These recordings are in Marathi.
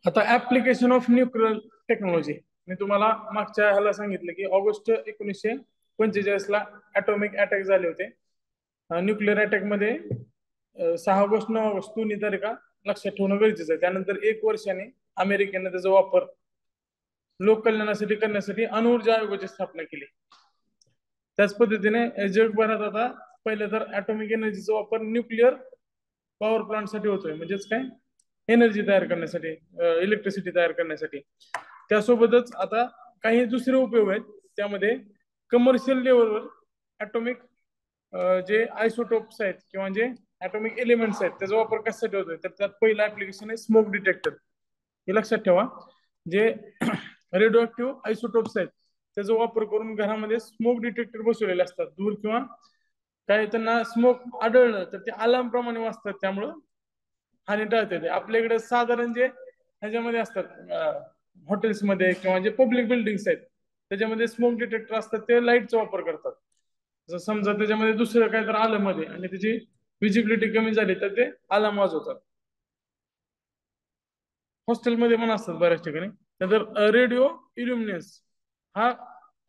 आता ऍप्लिकेशन ऑफ न्यूक्लिअर टेक्नॉलॉजी. मी तुम्हाला मागच्या ह्याला सांगितलं की ऑगस्ट 1945 ला ऍटॉमिक अटॅक झाले होते. न्यूक्लिअर अटॅक मध्ये 6 ऑगस्ट 9 ऑगस्ट दोन्ही तारखा लक्षात ठेवणं गरजेचं आहे. त्यानंतर 1 वर्षाने अमेरिकेने त्याचा वापर लोक कल्याणासाठी करण्यासाठी अणुऊर्जा आयोगाची स्थापना केली. त्याच पद्धतीने जगभरात आता पहिले तर ऍटॉमिक एनर्जीचा वापर न्यूक्लिअर पॉवर प्लांट साठी होतोय, म्हणजेच काय एनर्जी तयार करण्यासाठी, इलेक्ट्रिसिटी तयार करण्यासाठी. त्यासोबतच आता काही दुसरे उपयोग आहेत. त्यामध्ये कमर्शियल लेवलवर ॲटॉमिक जे आयसोटोप्स आहेत किंवा जे ॲटॉमिक एलिमेंट्स आहेत त्याचा वापर कशासाठी होतोय, तर त्यात पहिलं ऍप्लिकेशन आहे स्मोक डिटेक्टर. हे लक्षात ठेवा, जे रेडिओ ऍक्टिव्ह आयसोटोप्स आहेत त्याचा वापर करून घरामध्ये स्मोक डिटेक्टर बसवलेले असतात. दूर किंवा काही त्यांना स्मोक आढळलं तर ते अलार्म प्रमाणे वाजतात, त्यामुळं हानी टाळते. ते आपल्याकडे साधारण जे ह्याच्यामध्ये असतात हॉटेल्समध्ये किंवा जे पब्लिक बिल्डिंग्स आहेत त्याच्यामध्ये स्मोक डिटेक्टर असतात, ते लाईटचा वापर करतात. जर समजा त्याच्यामध्ये दुसरं काय तर आलं मध्ये आणि त्याची विजिबिलिटी कमी झाली तर ते अलार्म वाजवतात. हॉस्टेलमध्ये पण असतात बऱ्याच ठिकाणी. नंतर रेडिओ इल्युमिनेन्स. हा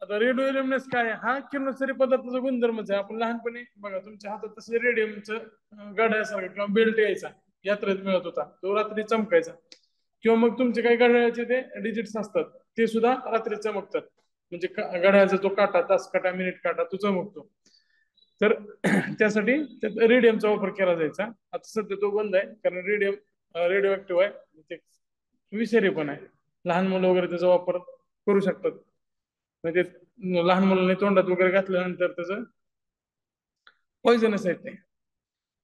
आता रेडिओ इल्युमिनेन्स काय आहे? हा किरणोत्सर्गी पदार्थाचा गुणधर्मच आहे. आपण लहानपणी बघा तुमच्या हातात तसं रेडियमचं गाड्यासारखं किंवा बेल्ट यायचा, यात्रेत मिळत होता, तो रात्री चमकायचा. किंवा मग तुमचे काही घड्याळाचे ते डिजिट्स असतात ते सुद्धा रात्री चमकतात. म्हणजे घड्याळाचा जो काटा, तास काटा, मिनिट काटा, तो चमकतो. तर त्यासाठी रेडियमचा वापर केला जायचा. आता सध्या तो बंद आहे, कारण रेडियम रेडिओ ऍक्टिव्ह आहे, ते विषारी पण आहे. लहान मुलं वगैरे त्याचा वापर करू शकतात. म्हणजे लहान मुलांनी तोंडात वगैरे घातल्यानंतर त्याचं पॉइझनस आहे ते.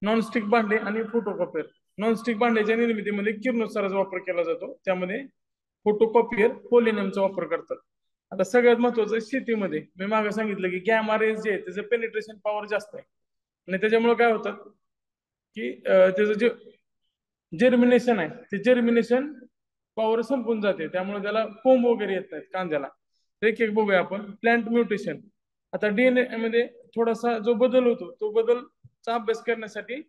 नॉनस्टिक भांडे आणि फोटोकॉपियर. नॉनस्टिक भांड्याच्या निर्मितीमध्ये किरणोत्साराचा वापर केला जातो. त्यामध्ये फोटोकॉपियर पोलिनियमचा वापर करतात. आता सगळ्यात महत्वाचं शेतीमध्ये मी मागे सांगितलं की गॅमा रेज जे आहे त्याचं पेनिट्रेशन पॉवर जास्त आहे आणि त्याच्यामुळे काय होतं की त्याचं जे जर्मिनेशन आहे ते जर्मिनेशन पॉवर संपून जाते, त्यामुळे त्याला कोंब वगैरे येत नाहीत कांद्याला. एक एक बघूया आपण. Plant mutation. आता डीएनए मध्ये थोडासा जो बदल होतो तो बदलचा अभ्यास करण्यासाठी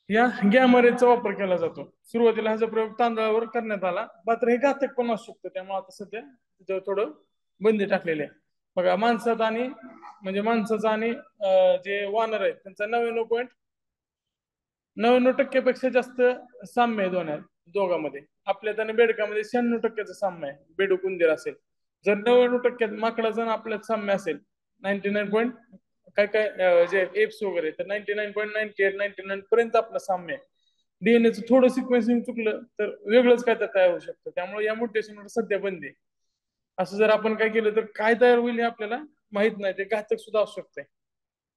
या गॅमरेजचा वापर केला जातो. सुरुवातीला ह्याचा प्रयोग तांदळावर करण्यात आला, मात्र हे घातक पण असू शकतं, त्यामुळे आता सध्या त्याच्यावर थोडं बंदी टाकलेली आहे. बघा माणसात आणि म्हणजे माणसाचा आणि जे वानर आहेत त्यांचा 99.99% जास्त साम्य आहे दोघांमध्ये. आपल्यात आणि बेडकामध्ये 96% साम्य आहे, बेडूक उंदीर असेल. जर 99% माकडाचा आणि आपल्यात साम्य असेल 99 पॉईंट काय काय जे एप्स वगैरे, तर 99.98 पर्यंत आपलं साम्य आहे. डीएनएचं थोडं सिक्वेन्सिंग चुकलं तर वेगळंच काय तर तयार होऊ शकतं, त्यामुळे या म्युटेशनवर सध्या बंदी आहे. असं जर आपण काय केलं तर काय तयार होईल हे आपल्याला माहित नाही, ते घातक सुद्धा असू शकतंय.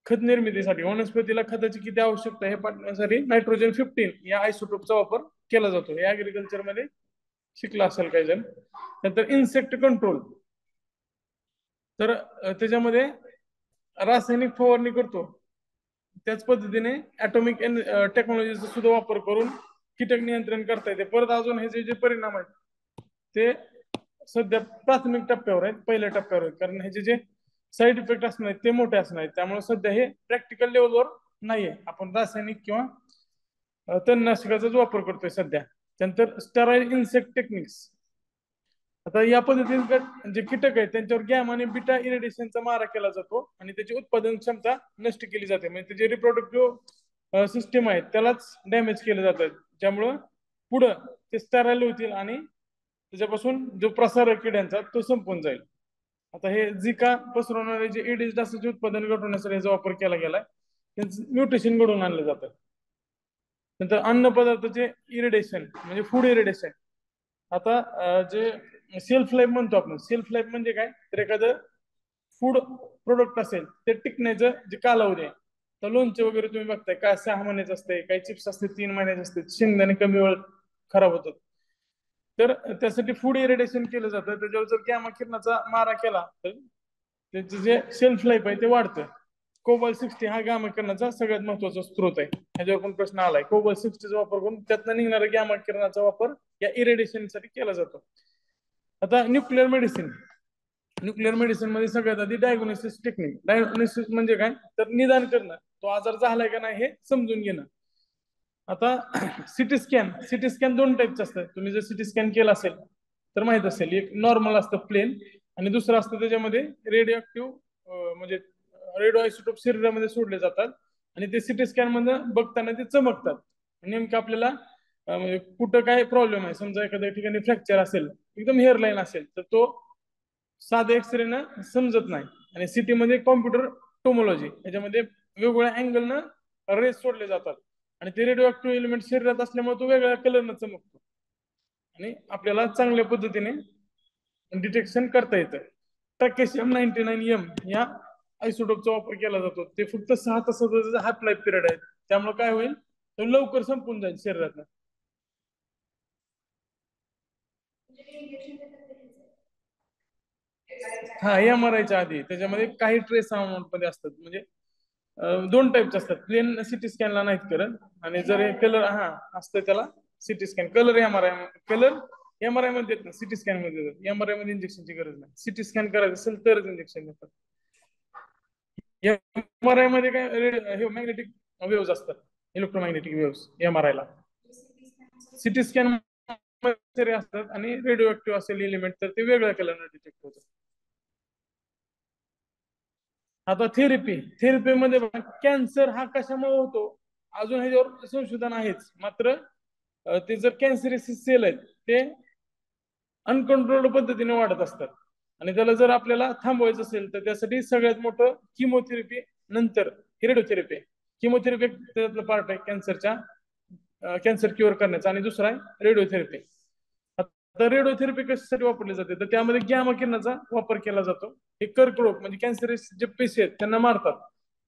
खत निर्मितीसाठी वनस्पतीला खताची किती आवश्यकता हे पाहण्यासाठी नायट्रोजन 15 या आयसोटोपचा वापर केला जातो. हे ऍग्रिकल्चर मध्ये शिकला असेल काही जण. नंतर इन्सेक्ट कंट्रोल. तर त्याच्यामध्ये रासायनिक फवारणी करतो त्याच पद्धतीने ऍटॉमिक टेक्नॉलॉजीचा सुद्धा वापर करून कीटक नियंत्रण करता येते. परत अजून हे जे परिणाम आहेत ते सध्या प्राथमिक टप्प्यावर आहेत, पहिल्या टप्प्यावर आहेत, कारण ह्याचे जे साईड इफेक्ट असणार आहेत ते मोठे असणार आहेत. त्यामुळे सध्या हे प्रॅक्टिकल लेवलवर नाहीये. आपण रासायनिक किंवा तणनाशकाचाच वापर करतोय सध्या. त्यानंतर स्टराईल इन्सेक्ट टेक्निक्स. आता या पद्धतीने जे कीटक आहेत त्यांच्यावर गॅमा आणि बीटा इरेडिएशनचा मारा केला जातो आणि त्याची उत्पादन क्षमता नष्ट केली जाते. म्हणजे त्याचे रिप्रोडक्टिव्ह सिस्टीम आहे त्यालाच डॅमेज केलं जातं, ज्यामुळं पुढं ते स्टराईल होतील आणि त्याच्यापासून जो प्रसार आहे किड्यांचा तो संपून जाईल. आता हे झिका पसरवणारे जे एडिस डासाचे उत्पादन घटवण्यासाठी याचा वापर केला गेलाय, त्यांचं म्युटेशन घडवून आणलं जातं. नंतर अन्न पदार्थाचे इरिडेशन म्हणजे फूड इरिडेशन. आता जे सेल्फ लाईफ म्हणतो आपण, सेल्फ लाईफ म्हणजे काय, तर एखादं फूड प्रोडक्ट असेल ते टिकण्याचं जे कालावधी आहे. तर लोणचे वगैरे तुम्ही बघताय काय 6 महिन्याचं असते, काही चिप्स असते 3 महिन्याचे असते, शेंगदाणे कमी वेळ खराब होतात. तर त्यासाठी फूड इरिडेशन केलं जातं. त्याच्यावर जर गॅमा किरणाचा मारा केला तर त्याचं जे शेल्फ लाईफ आहे ते वाढतं. कोबाल्ट 60 हा गॅमा किरणाचा सगळ्यात महत्वाचा स्रोत आहे. ह्याच्यावर पण प्रश्न आलाय. कोबाल्ट 60 चा वापर करून त्यातनं निघणारा गॅमा किरणाचा वापर या इरिडेशन साठी केला जातो. आता न्यूक्लिअर मेडिसिन. न्यूक्लिअर मेडिसिन मध्ये सगळ्यात आधी डायग्नोसिस टेक्निक. डायग्नोसिस म्हणजे काय, तर निदान करणं, तो आजार झालाय का नाही हे समजून घेणं. आता सिटी स्कॅन दोन टाईपचे असतात. तुम्ही जर सिटी स्कॅन केला असेल तर माहित असेल, एक नॉर्मल असतं प्लेन, आणि दुसरं असतं त्याच्यामध्ये रेडिओ ऍक्टिव्ह म्हणजे रेडिओ आयसोटोप शरीरामध्ये सोडले जातात, आणि ते सिटी स्कॅन मध्ये बघताना ते चमकतात. नेमकं आपल्याला म्हणजे कुठं काय प्रॉब्लेम आहे, समजा एखाद्या ठिकाणी फ्रॅक्चर असेल, एकदम हेअरलाईन असेल, तर तो साधे एक्सरे न समजत नाही. आणि सिटी मध्ये कॉम्प्युटर टोमोलॉजी, याच्यामध्ये वेगवेगळ्या अँगलनं रेस सोडले जातात, आणि ते रेडिओ ऍक्टिव्ह एलिमेंट शरीरात असल्यामुळे तो वेगळ्या कलरनं चमकतो, आणि आपल्याला चांगल्या पद्धतीने डिटेक्शन करता येतं. ट्रॅकेशियम 99 या आयसोटोपचा वापर केला जातो. ते फक्त 6 तासाचा हाफ लाईफ पिरियड आहे, त्यामुळे काय होईल, तो लवकर संपून जाईल शरीरात. हा, MRI च्या आधी त्याच्यामध्ये काही ट्रेस अमाऊंट मध्ये असतात, म्हणजे दोन टाईपचे असतात. प्लेन सिटी स्कॅनला नाहीत करत, आणि जर कलर हा असतं त्याला सिटी स्कॅन, कलर एमआरआय मध्ये देतात, सिटी स्कॅन मध्ये देतात. MRI मध्ये इंजेक्शनची गरज नाही. सिटी स्कॅन करायचं असेल तरच इंजेक्शन देतात. MRI मध्ये काय हे मॅग्नेटिक वेव्हज असतात, इलेक्ट्रोमॅग्नेटिक वेव्हज MRI ला. सिटी स्कॅन मध्ये असतात, आणि रेडिओ ऍक्टिव्ह असेल एलिमेंट तर ते वेगळ्या कलरने डिटेक्ट होतं. आता थेरपी मध्ये कॅन्सर हा कशामुळे होतो, अजून ह्याच्यावर संशोधन आहेच. मात्र ते जर कॅन्सरस सेल आहेत ते अनकंट्रोल्ड पद्धतीने वाढत असतात, आणि त्याला जर आपल्याला थांबवायचं असेल तर त्यासाठी सगळ्यात मोठं किमोथेरपी, नंतर रेडिओथेरपी. किमोथेरपी त्यातलं पार्ट आहे कॅन्सरच्या, कॅन्सर क्युअर करण्याचा, आणि दुसरा आहे रेडिओथेरपी. आता रेडिओथेरपी कशासाठी वापरली जाते, तर त्यामध्ये गॅमा किरणाचा वापर केला जातो. हे कर्करोग म्हणजे कॅन्सर जे पेशी आहेत त्यांना मारतात.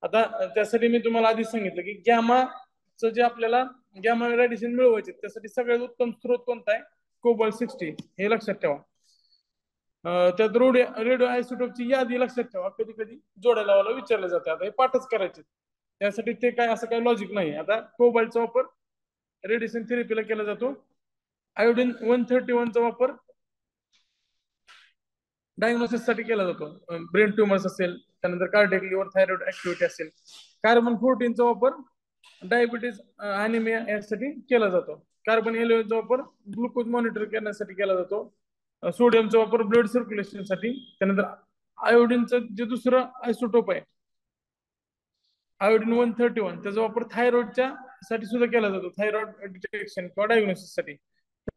आता त्यासाठी मी तुम्हाला आधीच सांगितलं की गॅमाचं जे आपल्याला गॅमा रेडिएशन मिळवायचे, त्यासाठी सगळ्यात उत्तम स्रोत कोणता आहे, कोबाल्ट 60. हे लक्षात ठेवा. त्यात रेडिओ आयसोटोपची यादी लक्षात ठेवा. कधी कधी जोड्या लावायला विचारलं जाते, आता हे पाठच करायचे, त्यासाठी ते काय असं काही लॉजिक नाही. आता कोबाल्टचा वापर रेडिएशन थेरपीला केला जातो. आयोडीन 131चा वापर डायग्नोसिस साठी केला जातो, ब्रेन ट्युमर्स असेल, त्यानंतर कार्डियक लिव्हर थायरॉइड ऍक्टिव्हिटी असेल. कार्बन 14चा वापर डायबिटीज अॅनिमिया यासाठी केला जातो. कार्बन 11चा वापर ग्लुकोज मॉनिटर करण्यासाठी केला जातो. सोडियमचा वापर ब्लड सर्क्युलेशन साठी. त्यानंतर आयोडीनचं जे दुसरं आयसोटोप आहे आयोडीन 131, त्याचा वापर थायरॉइडच्या साठी सुद्धा केला जातो, थायरॉइड डिटेक्शन किंवा डायग्नोसिस साठी.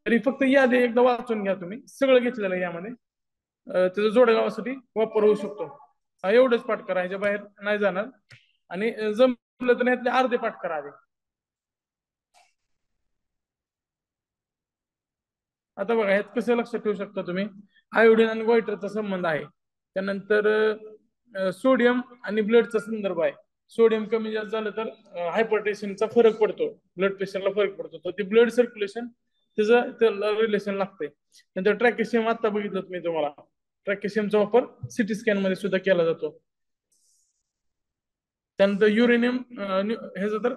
तरी फक्त यादी एकदा वाचून घ्या, तुम्ही सगळं घेतलेलं आहे यामध्ये. त्याचा जोड्या लावासाठी वापर होऊ शकतो. एवढंच पाठ करा, ह्याच्या बाहेर नाही जाणार. आणि जमलं तर यातले अर्धे पाठ करा आधी. आता बघा, ह्यात कसं लक्षात ठेवू शकता तुम्ही, आयोडीन आणि गोइटरचा संबंध आहे. त्यानंतर सोडियम आणि ब्लडचा संदर्भ आहे. सोडियम कमी जास्त झालं तर हायपरटेन्शनचा फरक पडतो, ब्लड प्रेशरला फरक पडतो, तर ते ब्लड सर्क्युलेशन त्याचं त्याला रिलेशन लागतंय. नंतर ट्रॅकेशियम आता बघितलं मी तुम्हाला, ट्रॅकेशियमचा वापर सिटी स्कॅन मध्ये सुद्धा केला जातो. त्यानंतर युरेनियम ह्याचं तर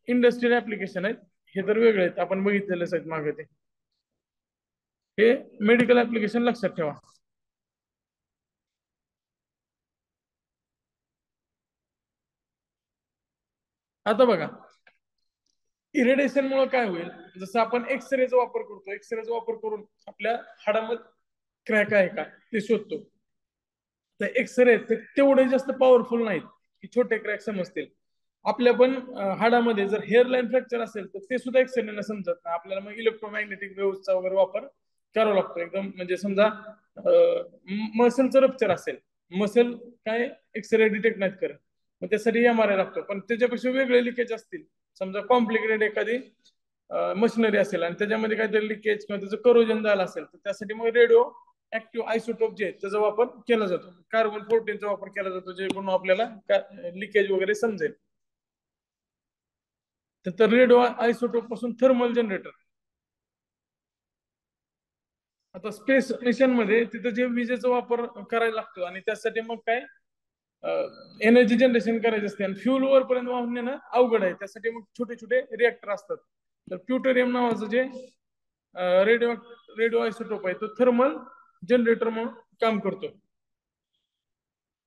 इंडस्ट्रियल ऍप्लिकेशन आहेत, हे तर वेगळे आहेत, आपण बघितलेलेच आहेत मागे ते. हे मेडिकल ऍप्लिकेशन लक्षात ठेवा. आता बघा, इरेडिएशन मुळे काय होईल, जसं आपण एक्सरेचा वापर करतो, एक्सरेचा वापर करून आपल्या हाडामध्ये क्रॅक आहे का ते शोधतो. तर एक्सरे ते तेवढे जास्त पॉवरफुल नाहीत की छोटे क्रॅक समजतील. आपल्या पण हाडामध्ये जर हेअरलाईन फ्रॅक्चर असेल तर ते सुद्धा एक्सरेने समजत नाही आपल्याला. मग इलेक्ट्रोमॅग्नेटिक वेव्हचा वगैरे वापर करावा लागतो एकदम. म्हणजे समजा मसलचं रप्चर असेल, मसल काय एक्सरे डिटेक्ट नाहीत करत, मग त्यासाठी MRI लागतो. पण त्याच्यापेक्षा वेगळे लिकेज असतील, समजा कॉम्प्लिकेटेड एखादी मशिनरी असेल आणि त्याच्यामध्ये काहीतरी लिकेज किंवा त्याचं करोजन झालं असेल, तर त्यासाठी मग रेडिओ ऍक्टिव्ह आयसोटोप जे त्याचा वापर केला जातो. कार्बन 14चा वापर केला जातो, जेणेकरून आपल्याला लिकेज वगैरे समजेल. तर रेडिओ आयसोटोप पासून थर्मल जनरेटर. आता स्पेस मिशन मध्ये तिथं जे विजेचा वापर करायला लागतो, आणि त्यासाठी मग काय एनर्जी जनरेशन करायची असते, आणि फ्युल वर पर्यंत वाहून नेणं अवघड आहे. त्यासाठी मग छोटे छोटे रिएक्टर असतात. तर प्युटोरियम नावाचं जे रेडिओ रेडिओ आयसोटोप आहे, तो थर्मल जनरेटर म्हणून काम करतो.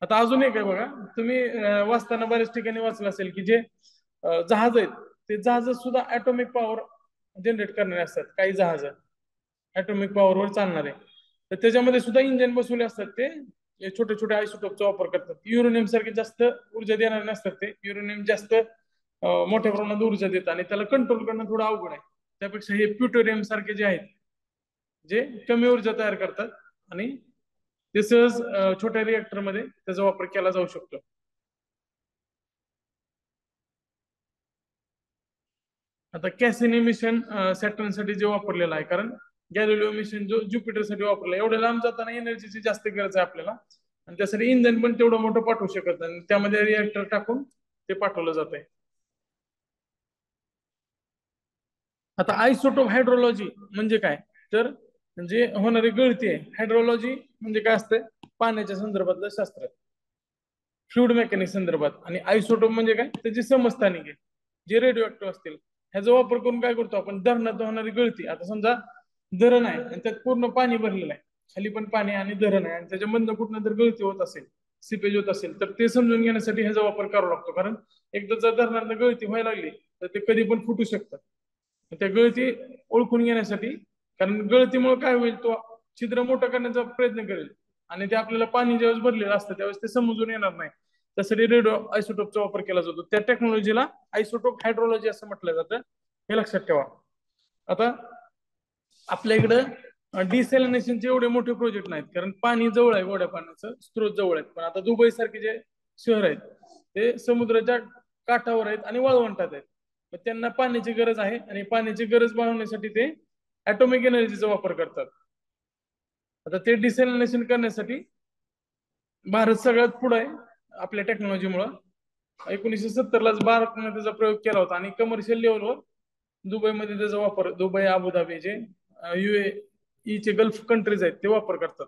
आता अजून एक आहे बघा, तुम्ही वाचताना बऱ्याच ठिकाणी वाचलं असेल की जे जहाज आहेत ते जहाज सुद्धा ऍटॉमिक पॉवर जनरेट करणारे असतात. काही जहाज ऍटॉमिक पॉवरवर चालणारे, तर त्याच्यामध्ये सुद्धा इंजिन बसवले असतात. ते छोटे छोटे आयसोटोपचा वापर करतात. युरेनियम सारखे जास्त ऊर्जा देणारे नसतात. ते युरेनियम जास्त मोठ्या प्रमाणात ऊर्जा देतात आणि त्याला कंट्रोल करणं थोडं अवघड आहे. त्यापेक्षा हे प्लुटोनियम सारखे जे आहेत, जे कमी ऊर्जा तयार करतात आणि ते सहज छोट्या रिएक्टर मध्ये त्याचा वापर केला जाऊ शकतो. आता कॅसिनी मिशन सॅटर्न साठी जे वापरलेलं आहे, कारण गॅलिलिओ मिशन जो ज्युपिटर साठी वापरला, एवढ्या लांब जाताना एनर्जीची जास्त गरज आहे आपल्याला, आणि त्यासाठी इंधन पण तेवढं मोठं पाठवू शकत नाही, त्यामध्ये रिएक्टर टाकून ते पाठवलं जात आहे. आता आयसोटोप हायड्रोलॉजी म्हणजे काय, तर म्हणजे होणारी गळती आहे. हायड्रोलॉजी म्हणजे काय असतं, पाण्याच्या संदर्भातलं शास्त्र, फ्लुइड मेकॅनिक्स संदर्भात. आणि आयसोटोप म्हणजे काय, त्याची समस्थानिक आहे, जे रेडिओ ऍक्टिव्ह असतील. ह्याचा वापर करून काय करतो आपण, धरणात होणारी गळती. आता समजा धरण आहे आणि त्यात पूर्ण पाणी भरलेलं आहे, खाली पण पाणी आणि धरण आहे, आणि त्याच्यामधनं कुठनं जर गळती होत असेल, सिपेज होत असेल, तर ते समजून घेण्यासाठी ह्याचा वापर करावा लागतो. कारण एकदा जर धरणात गळती व्हायला लागली तर ते कधी पण फुटू शकतात. त्या गळती ओळखून घेण्यासाठी, कारण गळतीमुळे काय होईल, तो छिद्र मोठं करण्याचा प्रयत्न करेल आणि ते आपल्याला पाणी ज्यावेळेस भरलेलं असतं त्यावेळेस ते समजून येणार नाही. त्यासाठी रेडिओ आयसोटोपचा वापर केला जातो. त्या टेक्नॉलॉजीला आयसोटोप हायड्रोलॉजी असं म्हटलं जातं, हे लक्षात ठेवा. आता आपल्या इकडं डिसॅलिनेशनचे एवढे मोठे प्रोजेक्ट नाहीत, कारण पाणी जवळ आहे, गोड्या पाण्याचं स्त्रोत जवळ आहेत. पण आता दुबई सारखे जे शहर आहेत ते समुद्राच्या काठावर आहेत आणि वाळवंटात आहेत, तर त्यांना पाण्याची गरज आहे, आणि पाण्याची गरज भागवण्यासाठी ते ऍटॉमिक एनर्जीचा वापर करतात. आता ते डिसॅलिनेशन करण्यासाठी भारत सगळ्यात पुढे आहे आपल्या टेक्नॉलॉजीमुळे. 1970लाच भारतने त्याचा प्रयोग केला होता, आणि कमर्शियल लेवलवर दुबईमध्ये त्याचा वापर, दुबई, अबुधाबी, जे UAE चे गल्फ कंट्रीज आहेत ते वापर करतात.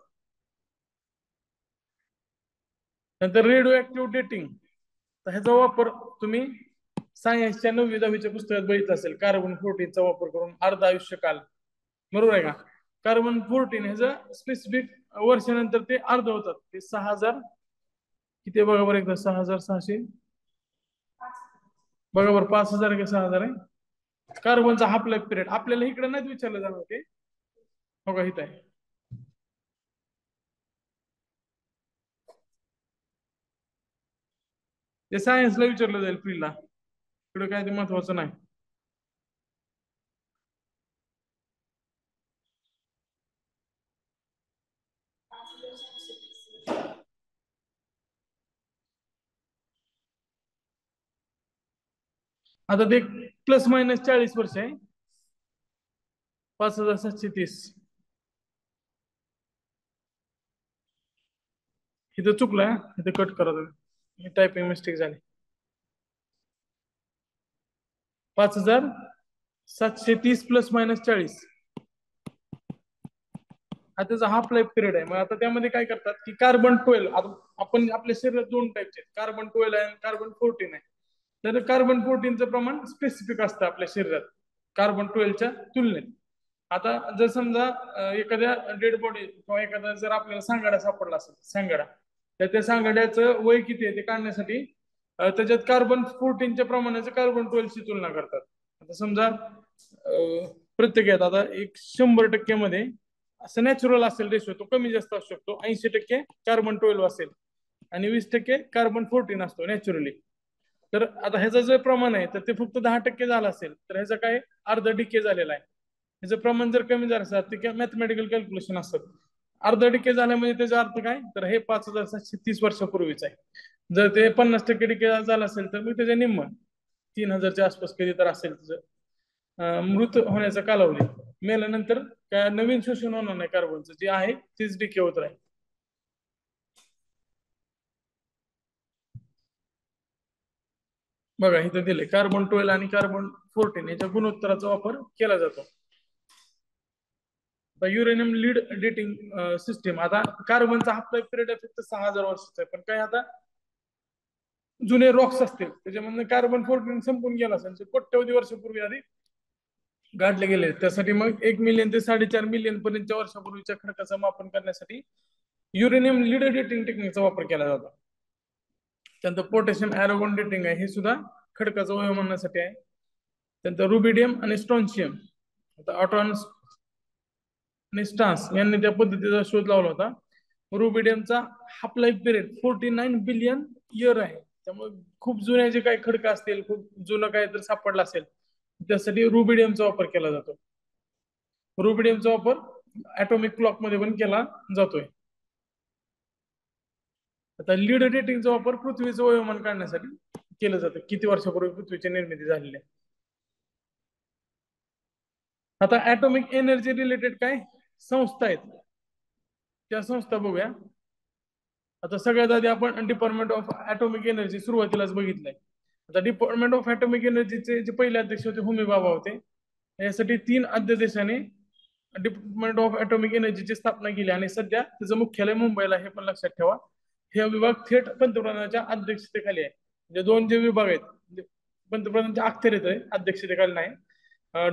नंतर रेडिओ ऍक्टिव्ह डेटिंग, तर ह्याचा वापर तुम्ही सायन्सच्या 9वी-10वीच्या पुस्तकात बघितलं असेल. कार्बन-14चा वापर करून अर्ध आयुष्यकाल, बरोबर आहे का. कार्बन-14 ह्याचं स्पेसिफिक वर्षानंतर ते अर्ध होतात. ते 6000 किती बघा बरं एकदा, 6600 बघा बरं, 5000 की 6000 आहे कार्बनचा हाफ लाईफ पिरियड. आपल्याला इकडे नाहीच विचारलं जाणार ते, हो का, इथं आहे. ते सायन्सला विचारलं जाईल फील्डला, इकडे काय ते महत्वाचं नाही. आता ते प्लस मायनस 40 वर्ष आहे. 5730 इथं चुकलंय, इथं कट करा तुम्ही, टायपिंग मिस्टेक झाली. 5730 प्लस मायनस 40 हा त्याचा हाफ लाईफ पिरियड आहे. मग आता त्यामध्ये काय करतात की कार्बन-12, आता आपण आपल्या शरीरात 2 टाईपचे आहेत, कार्बन-12 आहे आणि कार्बन-14 आहे. तर कार्बन-14चं प्रमाण स्पेसिफिक असतं आपल्या शरीरात कार्बन-12च्या तुलनेत. आता जर समजा एखाद्या डेड बॉडी किंवा एखादा जर आपल्याला सांगाडा सापडला असेल, सांगाडा, तर त्या सांगाड्याचं वय किती आहे ते काढण्यासाठी त्याच्यात कार्बन-14च्या प्रमाणाचं कार्बन-12ची तुलना करतात. आता समजा प्रत्येक आता 100% मध्ये असं नॅचरल असेल रेशो, तो कमी जास्त असू शकतो. 80% कार्बन-12 असेल आणि 20% कार्बन-14 असतो नॅचरली. तर आता ह्याचं जे प्रमाण आहे तर ते फक्त 10% झालं असेल तर ह्याचं काय, अर्ध डिके झालेला आहे. ह्याचं प्रमाण जर कमी झालं असेल, ते मॅथमॅटिकल कॅल्क्युलेशन असतात. अर्ध डिके झालं म्हणजे त्याचा अर्थ काय, तर हे 5730 वर्षापूर्वीच आहे. जर ते 50% डिके झालं असेल तर मग त्याच्या निम्म 3000च्या आसपास कधी तर असेल त्याचं मृत होण्याचा कालावधी. मेल्यानंतर काय नवीन शोषण होणार नाही कार्बनचं, जे आहे तेच डिके होत राहील. बघा इथं दिले कार्बन-12 आणि कार्बन-14 याच्या गुणोत्तराचा वापर केला जातो. युरेनियम लीड डेटिंग सिस्टीम, आता कार्बनचा हाफ लाईफ पिरियड फक्त 6000 वर्षाचा आहे. पण काय, आता जुने रॉक्स असतील त्याच्यामधनं कार्बन-14 संपून गेला असेल, कोट्यवधी वर्षापूर्वी आधी गाडले गेले. त्यासाठी मग 1 मिलियन ते 4.5 मिलियन पर्यंतच्या वर्षापूर्वीच्या खडकाचं मापन करण्यासाठी युरेनियम लीड डेटिंग टेक्निकचा वापर केला जातो. त्यानंतर पोटॅशियम ऍरोगोन डेटिंग आहे, हे सुद्धा खडकाचं वयोमानासाठी आहे. त्यानंतर रुबिडियम आणि स्ट्रॉन्शियम. आता ऑटॉन आणि स्टान्स यांनी त्या पद्धतीचा शोध लावला होता. रुबिडियमचा half life period 49 billion year आहे. त्यामुळे खूप जुने जे काही खडक असतील, खूप जुनं काही तर सापडलं असेल, त्यासाठी रुबिडियमचा वापर केला जातो. रुबिडियमचा वापर ऍटॉमिक क्लॉक मध्ये पण केला जातोय. आता लीड डेटिंगचा वापर पृथ्वीचं वयोमान काढण्यासाठी केलं जातं, किती वर्षापूर्वी पृथ्वीची निर्मिती झालेली आहे. आता ऍटॉमिक एनर्जी रिलेटेड काय संस्था आहेत, त्या संस्था बघूया. आता सगळ्यात आधी आपण डिपार्टमेंट ऑफ ऍटॉमिक एनर्जी सुरुवातीलाच बघितलंय. आता डिपार्टमेंट ऑफ ऍटॉमिक एनर्जीचे जे पहिले अध्यक्ष होते होमी बाबा होते. यासाठी 3 अध्यादेशाने डिपार्टमेंट ऑफ ऍटॉमिक एनर्जीची स्थापना केली आणि सध्या त्याचं मुख्यालय मुंबईला, हे पण लक्षात ठेवा. हे विभाग थेट पंतप्रधानाच्या अध्यक्षतेखाली आहे. म्हणजे 2 जे विभाग आहेत पंतप्रधानांच्या अखत्यारीत आहे, अध्यक्षतेखाली नाही.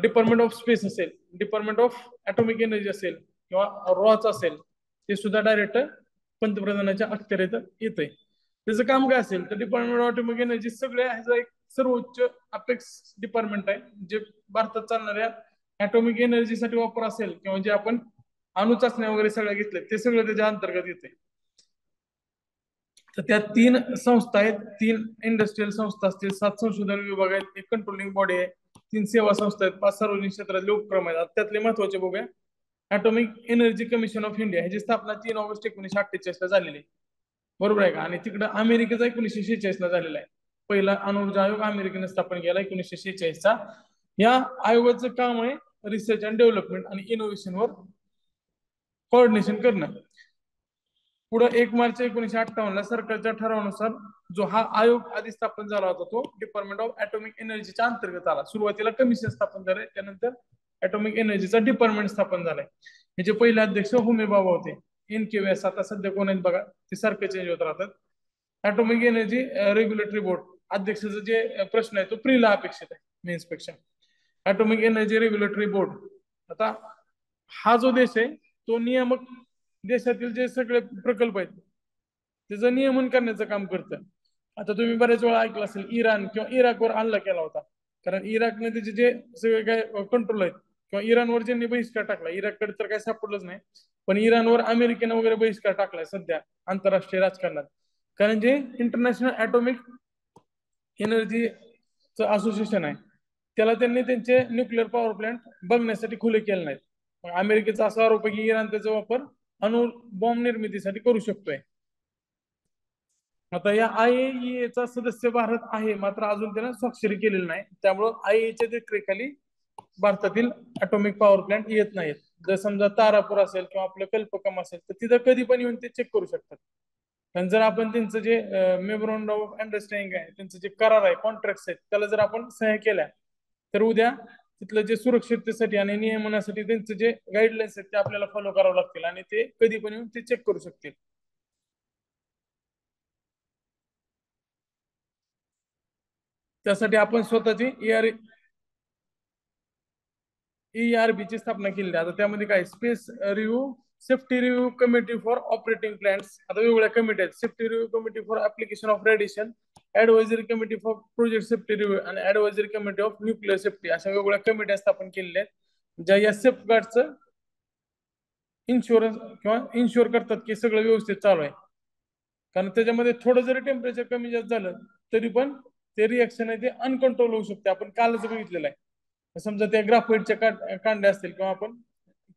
डिपार्टमेंट ऑफ स्पेस असेल, डिपार्टमेंट ऑफ ऍटॉमिक एनर्जी असेल किंवा रॉच असेल, ते सुद्धा डायरेक्ट पंतप्रधानाच्या अखत्यारीत येतंय. त्याचं काम काय असेल तर डिपार्टमेंट ऑफ ऍटॉमिक एनर्जी सगळ्या ह्याचा एक सर्वोच्च अपेक्स डिपार्टमेंट आहे, जे भारतात चालणाऱ्या ऍटॉमिक एनर्जीसाठी वापर असेल किंवा जे आपण अणु चाचण्या वगैरे सगळ्या घेतल्या ते सगळं त्याच्या अंतर्गत येते. तर त्या 3 संस्था आहेत, 3 इंडस्ट्रियल संस्था असतील, 7 संशोधन विभाग आहेत, 1 कंट्रोलिंग बॉडी आहे, 3 सेवा संस्था आहेत, 5 सार्वजनिक क्षेत्रातले उपक्रम आहेत. त्यातले महत्वाचे बघूया. Atomic energy commission of India, ह्याची स्थापना 3 ऑगस्ट 1948 ला झालेली आहे. बरोबर आहे का? आणि तिकडे अमेरिकेचा 1946 ला झालेला आहे. पहिला अणुऊर्जा आयोग अमेरिकेने स्थापन केला 1946 चा. या आयोगाचं काम आहे रिसर्च अँड डेव्हलपमेंट आणि इनोव्हेशन वर कोऑर्डिनेशन करणं. पुढे 1 मार्च 1958 ला सरकारच्या ठरावानुसार जो हा आयोग आधी स्थापन झाला होता तो डिपार्टमेंट ऑफ ऍटॉमिक एनर्जीच्या अंतर्गत आला. सुरुवातीला कमिशन स्थापन झाले, त्यानंतर ऍटॉमिक एनर्जीचा डिपार्टमेंट स्थापन झालाय. ह्याचे पहिले अध्यक्ष होमी बाबा होते. NK व्यास आता सध्या कोण आहेत बघा, ते सारखे चेंज होत राहतात. ऍटॉमिक एनर्जी रेग्युलेटरी बोर्ड अध्यक्षाचा जे प्रश्न आहे तो प्रीला अपेक्षित आहे मेन्स पेक्षा. ऍटॉमिक एनर्जी रेग्युलेटरी बोर्ड, आता हा जो देश आहे तो नियामक देशातील जे सगळे प्रकल्प आहेत त्याचं नियमन करण्याचं काम करतं. आता तुम्ही बऱ्याच वेळा ऐकलं असेल इराण किंवा इराकवर हल्ला केला होता, कारण इराकने त्याचे जे सगळे काय कंट्रोल आहेत किंवा इराणवर ज्यांनी बहिष्कार टाकला, इराककडे तर काही सापडलंच नाही, पण इराणवर अमेरिकेनं वगैरे बहिष्कार टाकलाय सध्या आंतरराष्ट्रीय राजकारणात. कारण जे इंटरनॅशनल ऍटॉमिक एनर्जीचं असोसिएशन आहे त्याला त्यांनी त्यांचे न्यूक्लिअर पॉवर प्लांट बघण्यासाठी खुले केले नाहीत. अमेरिकेचा असा आरोप आहे की इराण त्याचा वापर अणु बॉम्ब निर्मितीसाठी करू शकतोय. आता या IAEA चा सदस्य भारत आहे, मात्र अजून त्यानं स्वाक्षरी केलेली नाही. त्यामुळे IAEA देखरेखीखाली भारतातील ऍटॉमिक पॉवर प्लांट येत नाहीत. जर समजा तारापूर असेल किंवा आपलं कल्पकम असेल तर तिथं कधी पण येऊन ते चेक करू शकतात. पण जर आपण त्यांचं जे मेमोरंडम ऑफ अंडरस्टँडिंग आहे, त्यांचं जे करार आहे, कॉन्ट्रॅक्ट आहेत, त्याला जर आपण सह्या केल्या तर उद्या तिथलं जे सुरक्षिततेसाठी आणि नियमनासाठी त्यांचे जे गाईडलाईन्स आहेत ते आपल्याला फॉलो करावं लागतील आणि ते कधी पण येऊन ते चेक करू शकतील. त्यासाठी आपण स्वतःची ERB ची स्थापना केली. आता त्यामध्ये काय space review safety review committee for operating plants, आता वेगवेगळ्या कमिटी आहेत. Safety review committee for application of radiation, advisory committee for project safety review आणि advisory committee of nuclear safety, अशा वेगवेगळ्या कमिट्या स्थापन केलेल्या आहेत ज्या या सेफगार्डचं इन्शुरन्स किंवा इन्शुअर करतात की सगळं व्यवस्थित चालू आहे. कारण त्याच्यामध्ये थोडं जरी टेम्परेचर कमी जास्त झालं तरी पण ते रिएक्शन आहे ते अनकंट्रोल होऊ शकते. आपण कालच बघितलेलं आहे. समजा त्या ग्राफाईटच्या कांड्या असतील किंवा आपण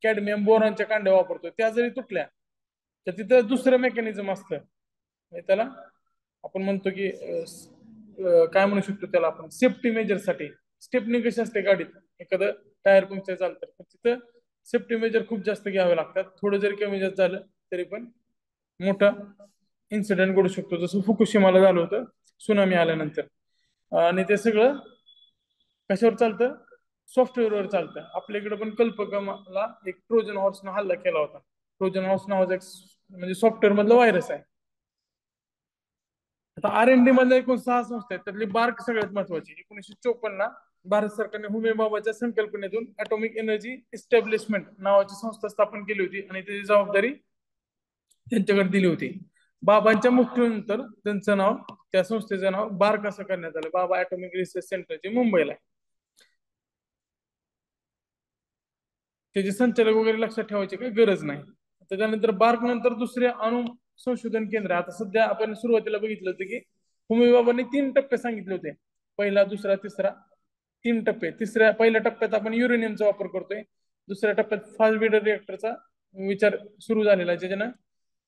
कॅडमियम बोरॉनच्या कांड्या वापरतो, त्या जरी तुटल्या तर तिथं दुसरं मेकॅनिझम असतं, त्याला आपण म्हणतो की काय म्हणू शकतो त्याला आपण सेफ्टी मेजरसाठी. स्टेपनी कशी असते गाडीत, एखादं टायर पंक्चर झालं तर तिथं सेफ्टी मेजर खूप जास्त घ्यावे लागतात. थोडं जरी कमी जास्त झालं तरी पण मोठा इन्सिडेंट घडू शकतो, जसं फुकुशिमाला झालं होतं सुनामी आल्यानंतर. आणि ते सगळं कशावर चालतं, सॉफ्टवेअरवर चालतं. आपल्या इकडे पण कल्पकमला एक ट्रोजन हॉर्सनं हल्ला केला होता. ट्रोजन हॉर्स नावाचा एक म्हणजे सॉफ्टवेअर मधला व्हायरस आहे. आता R&D मध्ये एकूण 6 संस्था आहेत, त्यातली बार्क सगळ्यात महत्वाची. 1954 ला भारत सरकारने होमी बाबाच्या संकल्पनेतून ऍटॉमिक एनर्जी इस्टॅब्लिशमेंट नावाची संस्था स्थापन केली होती आणि त्याची जबाबदारी त्यांच्याकडे दिली होती. बाबांच्या मृत्यूनंतर त्यांचं नाव, त्या संस्थेचं नाव बार्क असं करण्यात आलं, बाबा ऍटॉमिक रिसर्च सेंटर, जे मुंबईला आहे. त्याचे संचालक वगैरे लक्षात ठेवायची काही गरज नाही. त्याच्यानंतर बार्क नंतर दुसरे अणु संशोधन केंद्र. आता सध्या आपण सुरुवातीला बघितलं होतं की होमी बाबांनी 3 टप्पे सांगितले होते, पहिला, दुसरा, तिसरा, 3 टप्पे. पहिल्या टप्प्यात आपण युरेनियमचा वापर करतोय, दुसऱ्या टप्प्यात फास्ट ब्रीडर रिएक्टरचा विचार सुरू झालेला आहे, ज्याच्यानं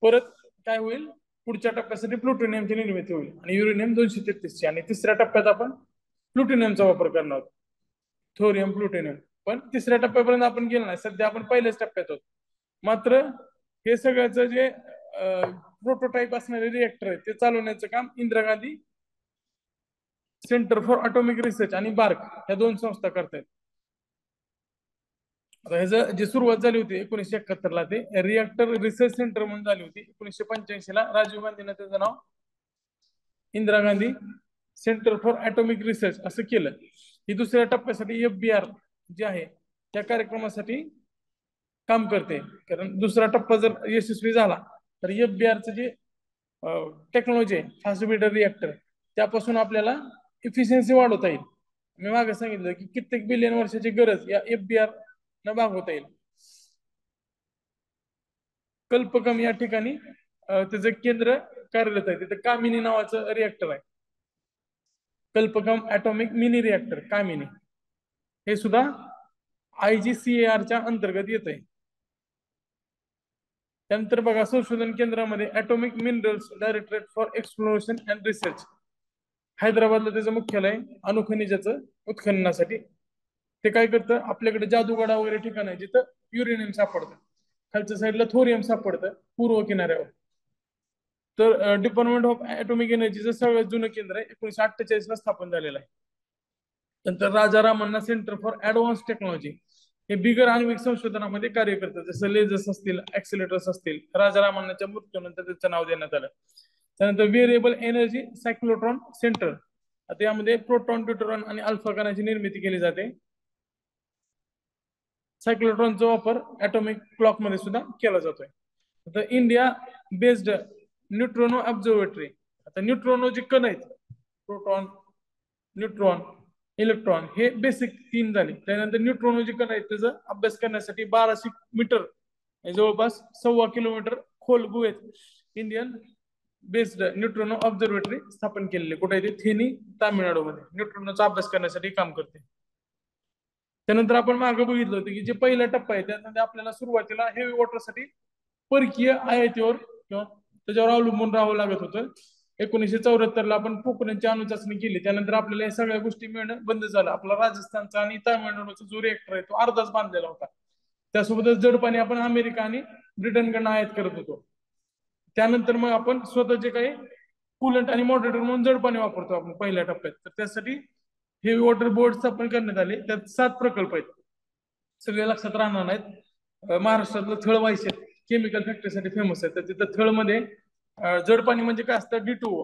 परत काय होईल, पुढच्या टप्प्यासाठी प्लुटोनियमची निर्मिती होईल आणि युरेनियम 233 ची. आणि तिसऱ्या टप्प्यात आपण प्लुटोनियमचा वापर करणार आहोत, थोरियम प्लुटोनियम. पण तिसऱ्या टप्प्यापर्यंत आपण गेलो नाही, सध्या आपण पहिल्याच टप्प्यात आहोत. मात्र हे सगळ्याचं जे प्रोटोटाईप असणारे रिएक्टर आहे ते चालवण्याचं काम Indira Gandhi centre for atomic research आणि बार्क या 2 संस्था करतात. आता ह्याचं जी सुरुवात झाली होती 1971 ला, ते रिएक्टर रिसर्च सेंटर म्हणून झाली होती. 1985 ला राजीव गांधीने त्याचं नाव Indira Gandhi centre for atomic research असं केलं. ही दुसऱ्या टप्प्यासाठी FBR जे आहे त्या कार्यक्रमासाठी काम करते. कारण दुसरा टप्पा जर यशस्वी झाला तर FBRचं जे टेक्नॉलॉजी आहे, फास्ट ब्रीडर रिएक्टर, त्यापासून आपल्याला इफिशियन्सी वाढवता येईल. मी मागे सांगितलं की कित्येक बिलियन वर्षाची गरज या FBR न भागवता येईल. कल्पकम या ठिकाणी त्याचं केंद्र कार्यरत आहे. तिथे कामिनी नावाचं रिएक्टर आहे, कल्पकम ॲटॉमिक मिनी रिएक्टर कामिनी. हे सुद्धा IGCAR च्या अंतर्गत येत आहे. त्यानंतर बघा, संशोधन केंद्रामध्ये atomic minerals directorate for exploration and research, हैदराबादला त्याचं मुख्यालय अणुखनिजाचं उत्खननासाठी. ते काय करतं, आपल्याकडे जादूगडा वगैरे ठिकाण आहे जिथं युरेनियम सापडतं, खालच्या साईडला थोरियम सापडतं पूर्व किनाऱ्यावर. तर डिपार्टमेंट ऑफ ॲटॉमिक एनर्जीचं सगळ्यात जुनं केंद्र आहे, 1948 ला स्थापन झालेलं आहे. नंतर Raja Ramanna centre for advance technology, हे बिगर आण्विक संशोधनामध्ये कार्य करतात. जसं लेझर्स असतील, ऍक्सिलेटर्स असतील. राजा रामन्नाच्या मृत्यूनंतर त्याचं नाव देण्यात आलं. त्यानंतर व्हेरिएबल एनर्जी सायक्लोट्रॉन सेंटर, आता यामध्ये प्रोटॉन, ड्यूट्रॉन आणि अल्फा कणाची निर्मिती केली जाते. सायक्लोट्रॉनचा वापर ऍटॉमिक क्लॉक मध्ये सुद्धा केला जातोय. आता इंडिया बेस्ड न्यूट्रोनो ऑब्झर्वेटरी, आता न्यूट्रोनो जे कण आहेत, प्रोटॉन, न्यूट्रॉन, इलेक्ट्रॉन, हे बेसिक 3 झाले. त्यानंतर न्यूट्रोनो जे कण आहेत त्याचा अभ्यास करण्यासाठी 1200 मीटर, जवळपास 1.25 किलोमीटर खोल गुहेत इंडियन बेस्ड न्यूट्रोनो ऑब्झर्वेटरी स्थापन केलेले. कुठे आहे ते? थेनी, तामिळनाडूमध्ये. न्यूट्रोनोचा अभ्यास करण्यासाठी काम करते. त्यानंतर आपण मागे बघितलं होतं की जे पहिला टप्पा आहे त्यामध्ये आपल्याला सुरुवातीला हेवी वॉटरसाठी परकीय आयातीवर किंवा त्याच्यावर अवलंबून राहावं लागत होतं. 1974 ला आपण पोखरणची अणुचाचणी केली. त्यानंतर आपल्याला या सगळ्या गोष्टी मिळणं बंद झालं. आपला राजस्थानचा आणि तामिळनाडूचा जो रिएक्टर आहे तो अर्धाच बांधलेला होता. त्यासोबतच जड पाणी आपण अमेरिका आणि ब्रिटनकडनं आयात करत होतो. त्यानंतर मग आपण स्वतःचे काही कूलंट आणि मॉडरेटर म्हणून जड पाणी वापरतो आपण पहिल्या टप्प्यात. तर त्यासाठी हेवी वॉटर बोर्ड स्थापन करण्यात आले. त्यात 7 प्रकल्प आहेत, सगळे लक्षात राहणार नाहीत. महाराष्ट्रातलं थळ वायशेत केमिकल फॅक्टरीसाठी फेमस आहे. तर तिथं थळमध्ये जड पाणी म्हणजे काय असतं, D2O,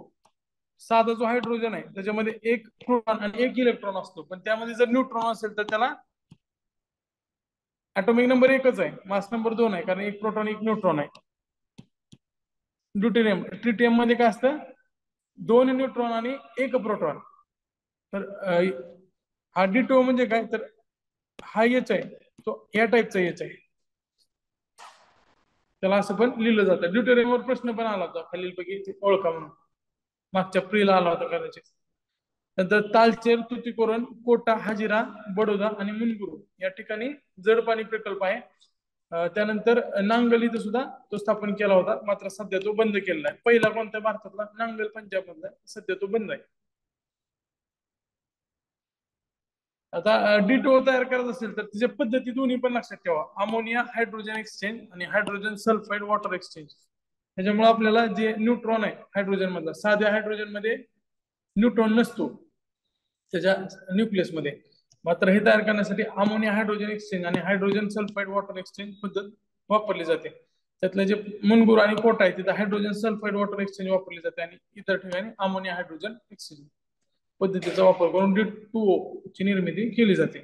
साधा जो हायड्रोजन आहे त्याच्यामध्ये 1 प्रोटॉन आणि 1 इलेक्ट्रॉन असतो. पण त्यामध्ये जर न्यूट्रॉन असेल तर त्याला ऍटॉमिक नंबर 1च आहे, मास नंबर 2 आहे, कारण 1 प्रोटॉन 1 न्यूट्रॉन आहे. ड्यूटेरियम, ट्रिटियम मध्ये काय असतं, 2 न्यूट्रॉन आणि 1 प्रोटॉन. तर हा D2O म्हणजे काय, तर हा H आहे, तो या टाईपचा H आहे, त्याला असं पण लिहिलं जातं. ड्यूटेरियमवर प्रश्न पण आला होता खालीलपैकी ओळखा म्हणून, मागच्या प्रीला आला होता कदाचित. नंतर तालचेर, तुतीकोरन, कोटा, हाजिरा, बडोदा आणि मुनगुरू या ठिकाणी जड पाणी प्रकल्प आहे. त्यानंतर नांगल इथं सुद्धा तो स्थापन केला होता, मात्र सध्या तो बंद केलेला आहे. पहिला कोणत्या भारतातला, नांगल पंजाब मधला, सध्या तो बंद आहे. आता D2O तयार करत असेल तर त्याच्या पद्धती दोन्ही पण लक्षात ठेवा, अमोनिया हायड्रोजन एक्सचेंज आणि हायड्रोजन सल्फाइड वॉटर एक्सचेंज. त्याच्यामुळे आपल्याला जे न्यूट्रॉन आहे हायड्रोजन मधला, साध्या हायड्रोजन मध्ये न्यूट्रॉन नसतो त्याच्या न्यूक्लियस मध्ये, मात्र हे तयार करण्यासाठी अमोनिया हायड्रोजन एक्सचेंज आणि हायड्रोजन सल्फाइड वॉटर एक्सचेंज पद्धत वापरली जाते. त्यातले जे मुनगुर आणि कोटा आहे तिथे हायड्रोजन सल्फाइड वॉटर एक्सचेंज वापरली जाते आणि इतर ठिकाणी अमोनिया हायड्रोजन एक्सचेंज पद्धतीचा वापर करून D2O ची निर्मिती केली जाते.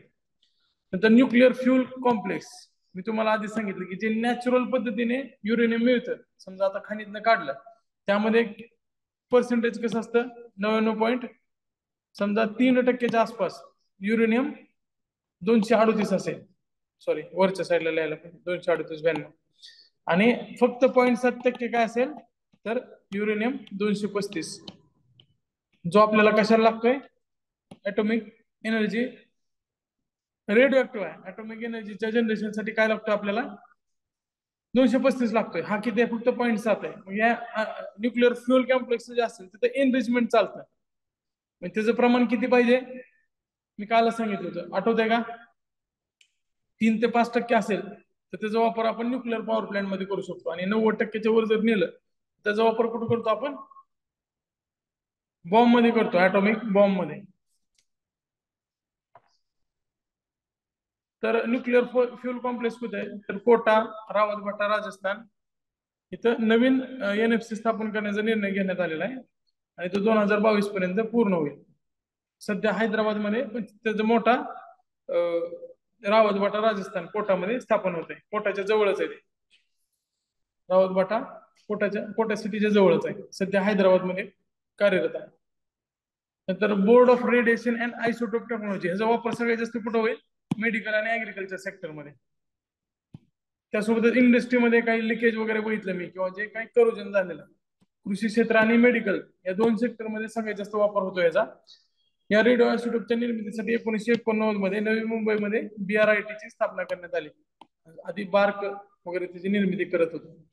नंतर न्यूक्लिअर फ्युल कॉम्प्लेक्स, मी तुम्हाला आधी सांगितलं की जे नॅचरल पद्धतीने युरेनियम मिळतं, समजा आता खनिजनं काढलं, त्यामध्ये पर्सेंटेज कसं असतं, 99 समजा 3% आसपास युरेनियम 238 असेल. सॉरी वरच्या साईडला लिहायला 238-92 आणि फक्त 0.7% काय असेल तर युरेनियम 235 जो आपल्याला कशाला लागतोय ऍटॉमिक एनर्जी रेडिओ ऍक्टिव्ह आहे ऍटॉमिक एनर्जीच्या जनरेशनसाठी काय लागतो आपल्याला 235 लागतोय हा किती आहे फक्त 0.7 आहे मग या न्यूक्लिअर फ्युएल कॉम्प्लेक्स जे असेल तिथे एनरिचमेंट चालतं मग त्याचं प्रमाण किती पाहिजे मी काल सांगितलं होतं आठवतंय का 3 ते 5% असेल तर त्याचा वापर आपण न्यूक्लिअर पॉवर प्लांट मध्ये करू शकतो आणि 90%च्या वर जर नेलं त्याचा वापर कुठे करतो आपण बॉम्ब मध्ये करतो ऍटॉमिक बॉम्ब मध्ये तर न्यूक्लिअर फ्युएल कॉम्प्लेक्स कुठे आहे तर कोटा रावतबाटा राजस्थान इथं नवीन एनएफसी स्थापन करण्याचा निर्णय घेण्यात आलेला आहे आणि तो 2022 पर्यंत पूर्ण होईल सध्या हैदराबाद मध्ये त्याचा मोठा रावतबाटा राजस्थान कोटामध्ये स्थापन होत आहे कोटाच्या जवळच आहे ते रावतबाटा कोटा सिटीच्या जवळच आहे सध्या हैदराबाद मध्ये कार्यरत आहे नंतर board of radiation and isotope technology ह्याचा वापर सगळ्यात जास्त कुठं होईल मेडिकल आणि ऍग्रिकल्चर सेक्टरमध्ये त्यासोबतच इंडस्ट्रीमध्ये काही लिकेज वगैरे बघितलं मी किंवा जे काही करोजन झालेलं कृषी क्षेत्र आणि मेडिकल या दोन सेक्टरमध्ये सगळ्यात जास्त वापर होतो याचा या रेडिओ आयसोटोपच्या निर्मितीसाठी 1989 मध्ये नवी मुंबईमध्ये BRIT ची स्थापना करण्यात आली आधी बार्क वगैरे त्याची निर्मिती करत होतो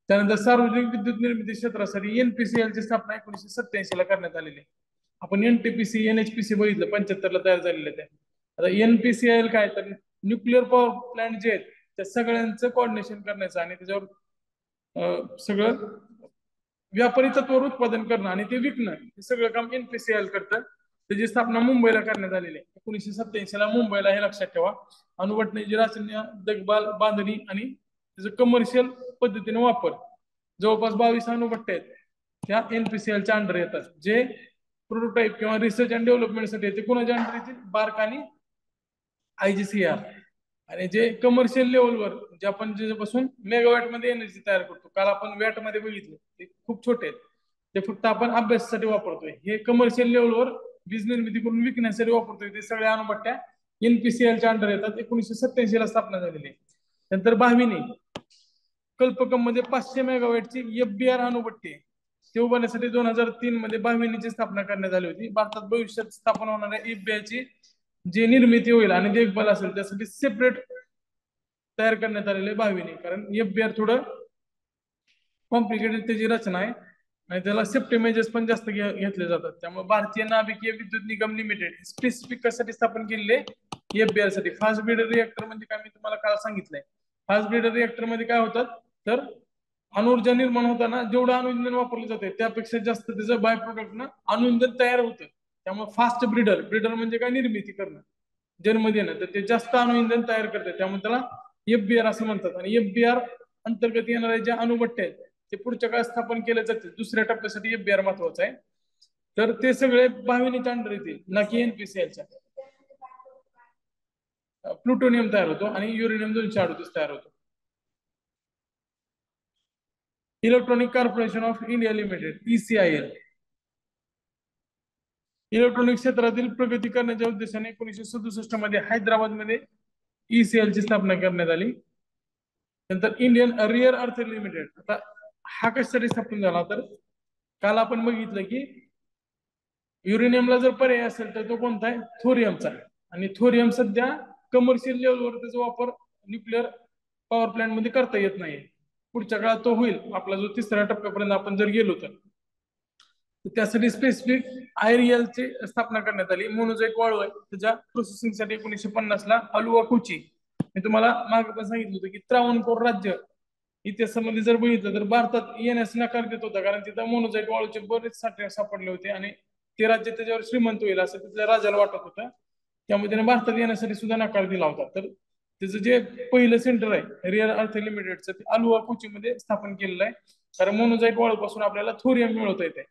त्यानंतर सार्वजनिक विद्युत निर्मिती क्षेत्रासाठी NPCL ची स्थापना 1987 ला करण्यात आलेली आपण NTPC NHPC बघितलं 75 ला तयार झालेलं ते आता NPCL काय तर न्यूक्लिअर पॉवर प्लांट जे आहेत त्या सगळ्यांचं कोऑर्डिनेशन करण्याचं आणि त्याच्यावर सगळं व्यापारी तत्वावर उत्पादन करणं आणि ते विकणं हे सगळं काम NPCL करतं त्याची स्थापना मुंबईला करण्यात आलेली आहे 1987 ला मुंबईला हे लक्षात ठेवा अणुघटनेची रचना देखभाल बांधणी आणि त्याचं कमर्शियल पद्धतीने वापर जवळपास 22 अणुभट्टे आहेत त्या NPCLच्या अंडर येतात जे प्रोटोटाईप किंवा रिसर्च अँड डेव्हलपमेंटसाठी ते कोणाच्या अंडर येतील बार्क आणि IGCR आणि जे कमर्शियल लेवलवर जे आपण ज्याच्यापासून मेगावॅट मध्ये एनर्जी तयार करतो काल आपण वॅट मध्ये बघितलं ते खूप छोटे आहेत ते फक्त आपण अभ्यासासाठी वापरतोय हे कमर्शियल लेवलवर वीज निर्मिती करून विकण्यासाठी वापरतोय ते सगळ्या अणुभट्ट्या NPCLच्या अंडर येतात 1987 ला स्थापना झालेली आहे नंतर भाविनी कल्पकम मध्ये 500 मेगावॅटची FBR अणुभट्टी आहे ते उभारण्यासाठी 2003 मध्ये भाविनीची स्थापना करण्यात आली होती भारतात भविष्यात स्थापन होणाऱ्या FBR ची जे निर्मिती होईल आणि देखभाल असेल त्यासाठी सेपरेट तयार करण्यात आलेले भाविनी कारण FBR थोडं कॉम्प्लिकेटेड त्याची रचना आहे आणि त्याला सेफ्टी मेजर्स पण जास्त घेतले जातात त्यामुळे भारतीय नाभिकीय विद्युत निगम लिमिटेड स्पेसिफिक कशासाठी स्थापन केलेले FBR साठी फास्ट ब्रीडर रिएक्टर म्हणजे काय मी तुम्हाला काल सांगितलंय फास्ट ब्रीडर रिएक्टर मध्ये काय होतात तर अणुऊर्जा निर्माण होताना जेवढं अणुइंधन वापरलं जाते त्यापेक्षा जास्त त्याचं बाय प्रोडक्ट ना अणुइंधन तयार होतं त्यामुळे फास्ट ब्रीडर म्हणजे काय निर्मिती करणं जन्म देणं तर ते जास्त अणुइंधन तयार करते त्यामुळे त्याला FBR असं म्हणतात आणि FBR अंतर्गत येणाऱ्या ज्या अणुभट्ट्या आहेत ते पुढच्या काळात स्थापन केले जाते दुसऱ्या टप्प्यासाठी FBR महत्वाचं आहे तर ते सगळे भाविनीच्या अंडर येतील ना की NPCLच्या प्लुटोनियम तयार होतो आणि युरेनियम 238 तयार होतो electronic corporation of India limited ECIL electronic क्षेत्रातील प्रगती करण्याच्या उद्देशाने 1967 मध्ये हैदराबाद मध्ये ECIL ची स्थापना करण्यात आली नंतर इंडियन रिअर अर्थ लिमिटेड आता हा कशासाठी स्थापन झाला तर काल आपण बघितलं की युरेनियमला जर पर्याय असेल तर तो कोणता आहे थोरियमचा आणि थोरियम सध्या कमर्शियल लेवलवर त्याचा वापर न्यूक्लिअर पॉवर प्लांट मध्ये करता येत नाही पुढच्या काळात तो होईल आपला जो तिसऱ्या टप्प्यापर्यंत आपण जर गेलो तर त्यासाठी स्पेसिफिक IREL ची स्थापना करण्यात आली मोनोझाईट वाळू आहे त्याच्या प्रोसेसिंगसाठी 1950 ला अलुवा कोची मी तुम्हाला मागे पण सांगितलं होतं की त्रावणकोर राज्य इतिहासामध्ये जर बघितलं तर भारतात येण्यास नकार देत होता कारण तिथं मोनोझाईट वाळूचे बरेच साठे सापडले होते आणि ते राज्य त्याच्यावर श्रीमंत होईल असं तिथल्या राजाला वाटत होतं त्यामुळे त्याने भारतात येण्यासाठी सुद्धा नकार दिला होता तर त्याचं जे पहिलं सेंटर आहे रिअर अर्थ लिमिटेडचं ते अलुवा कोची मध्ये स्थापन केलेलं आहे कारण मोनोझाईट वाळूपासून आपल्याला थोरियम मिळवता येते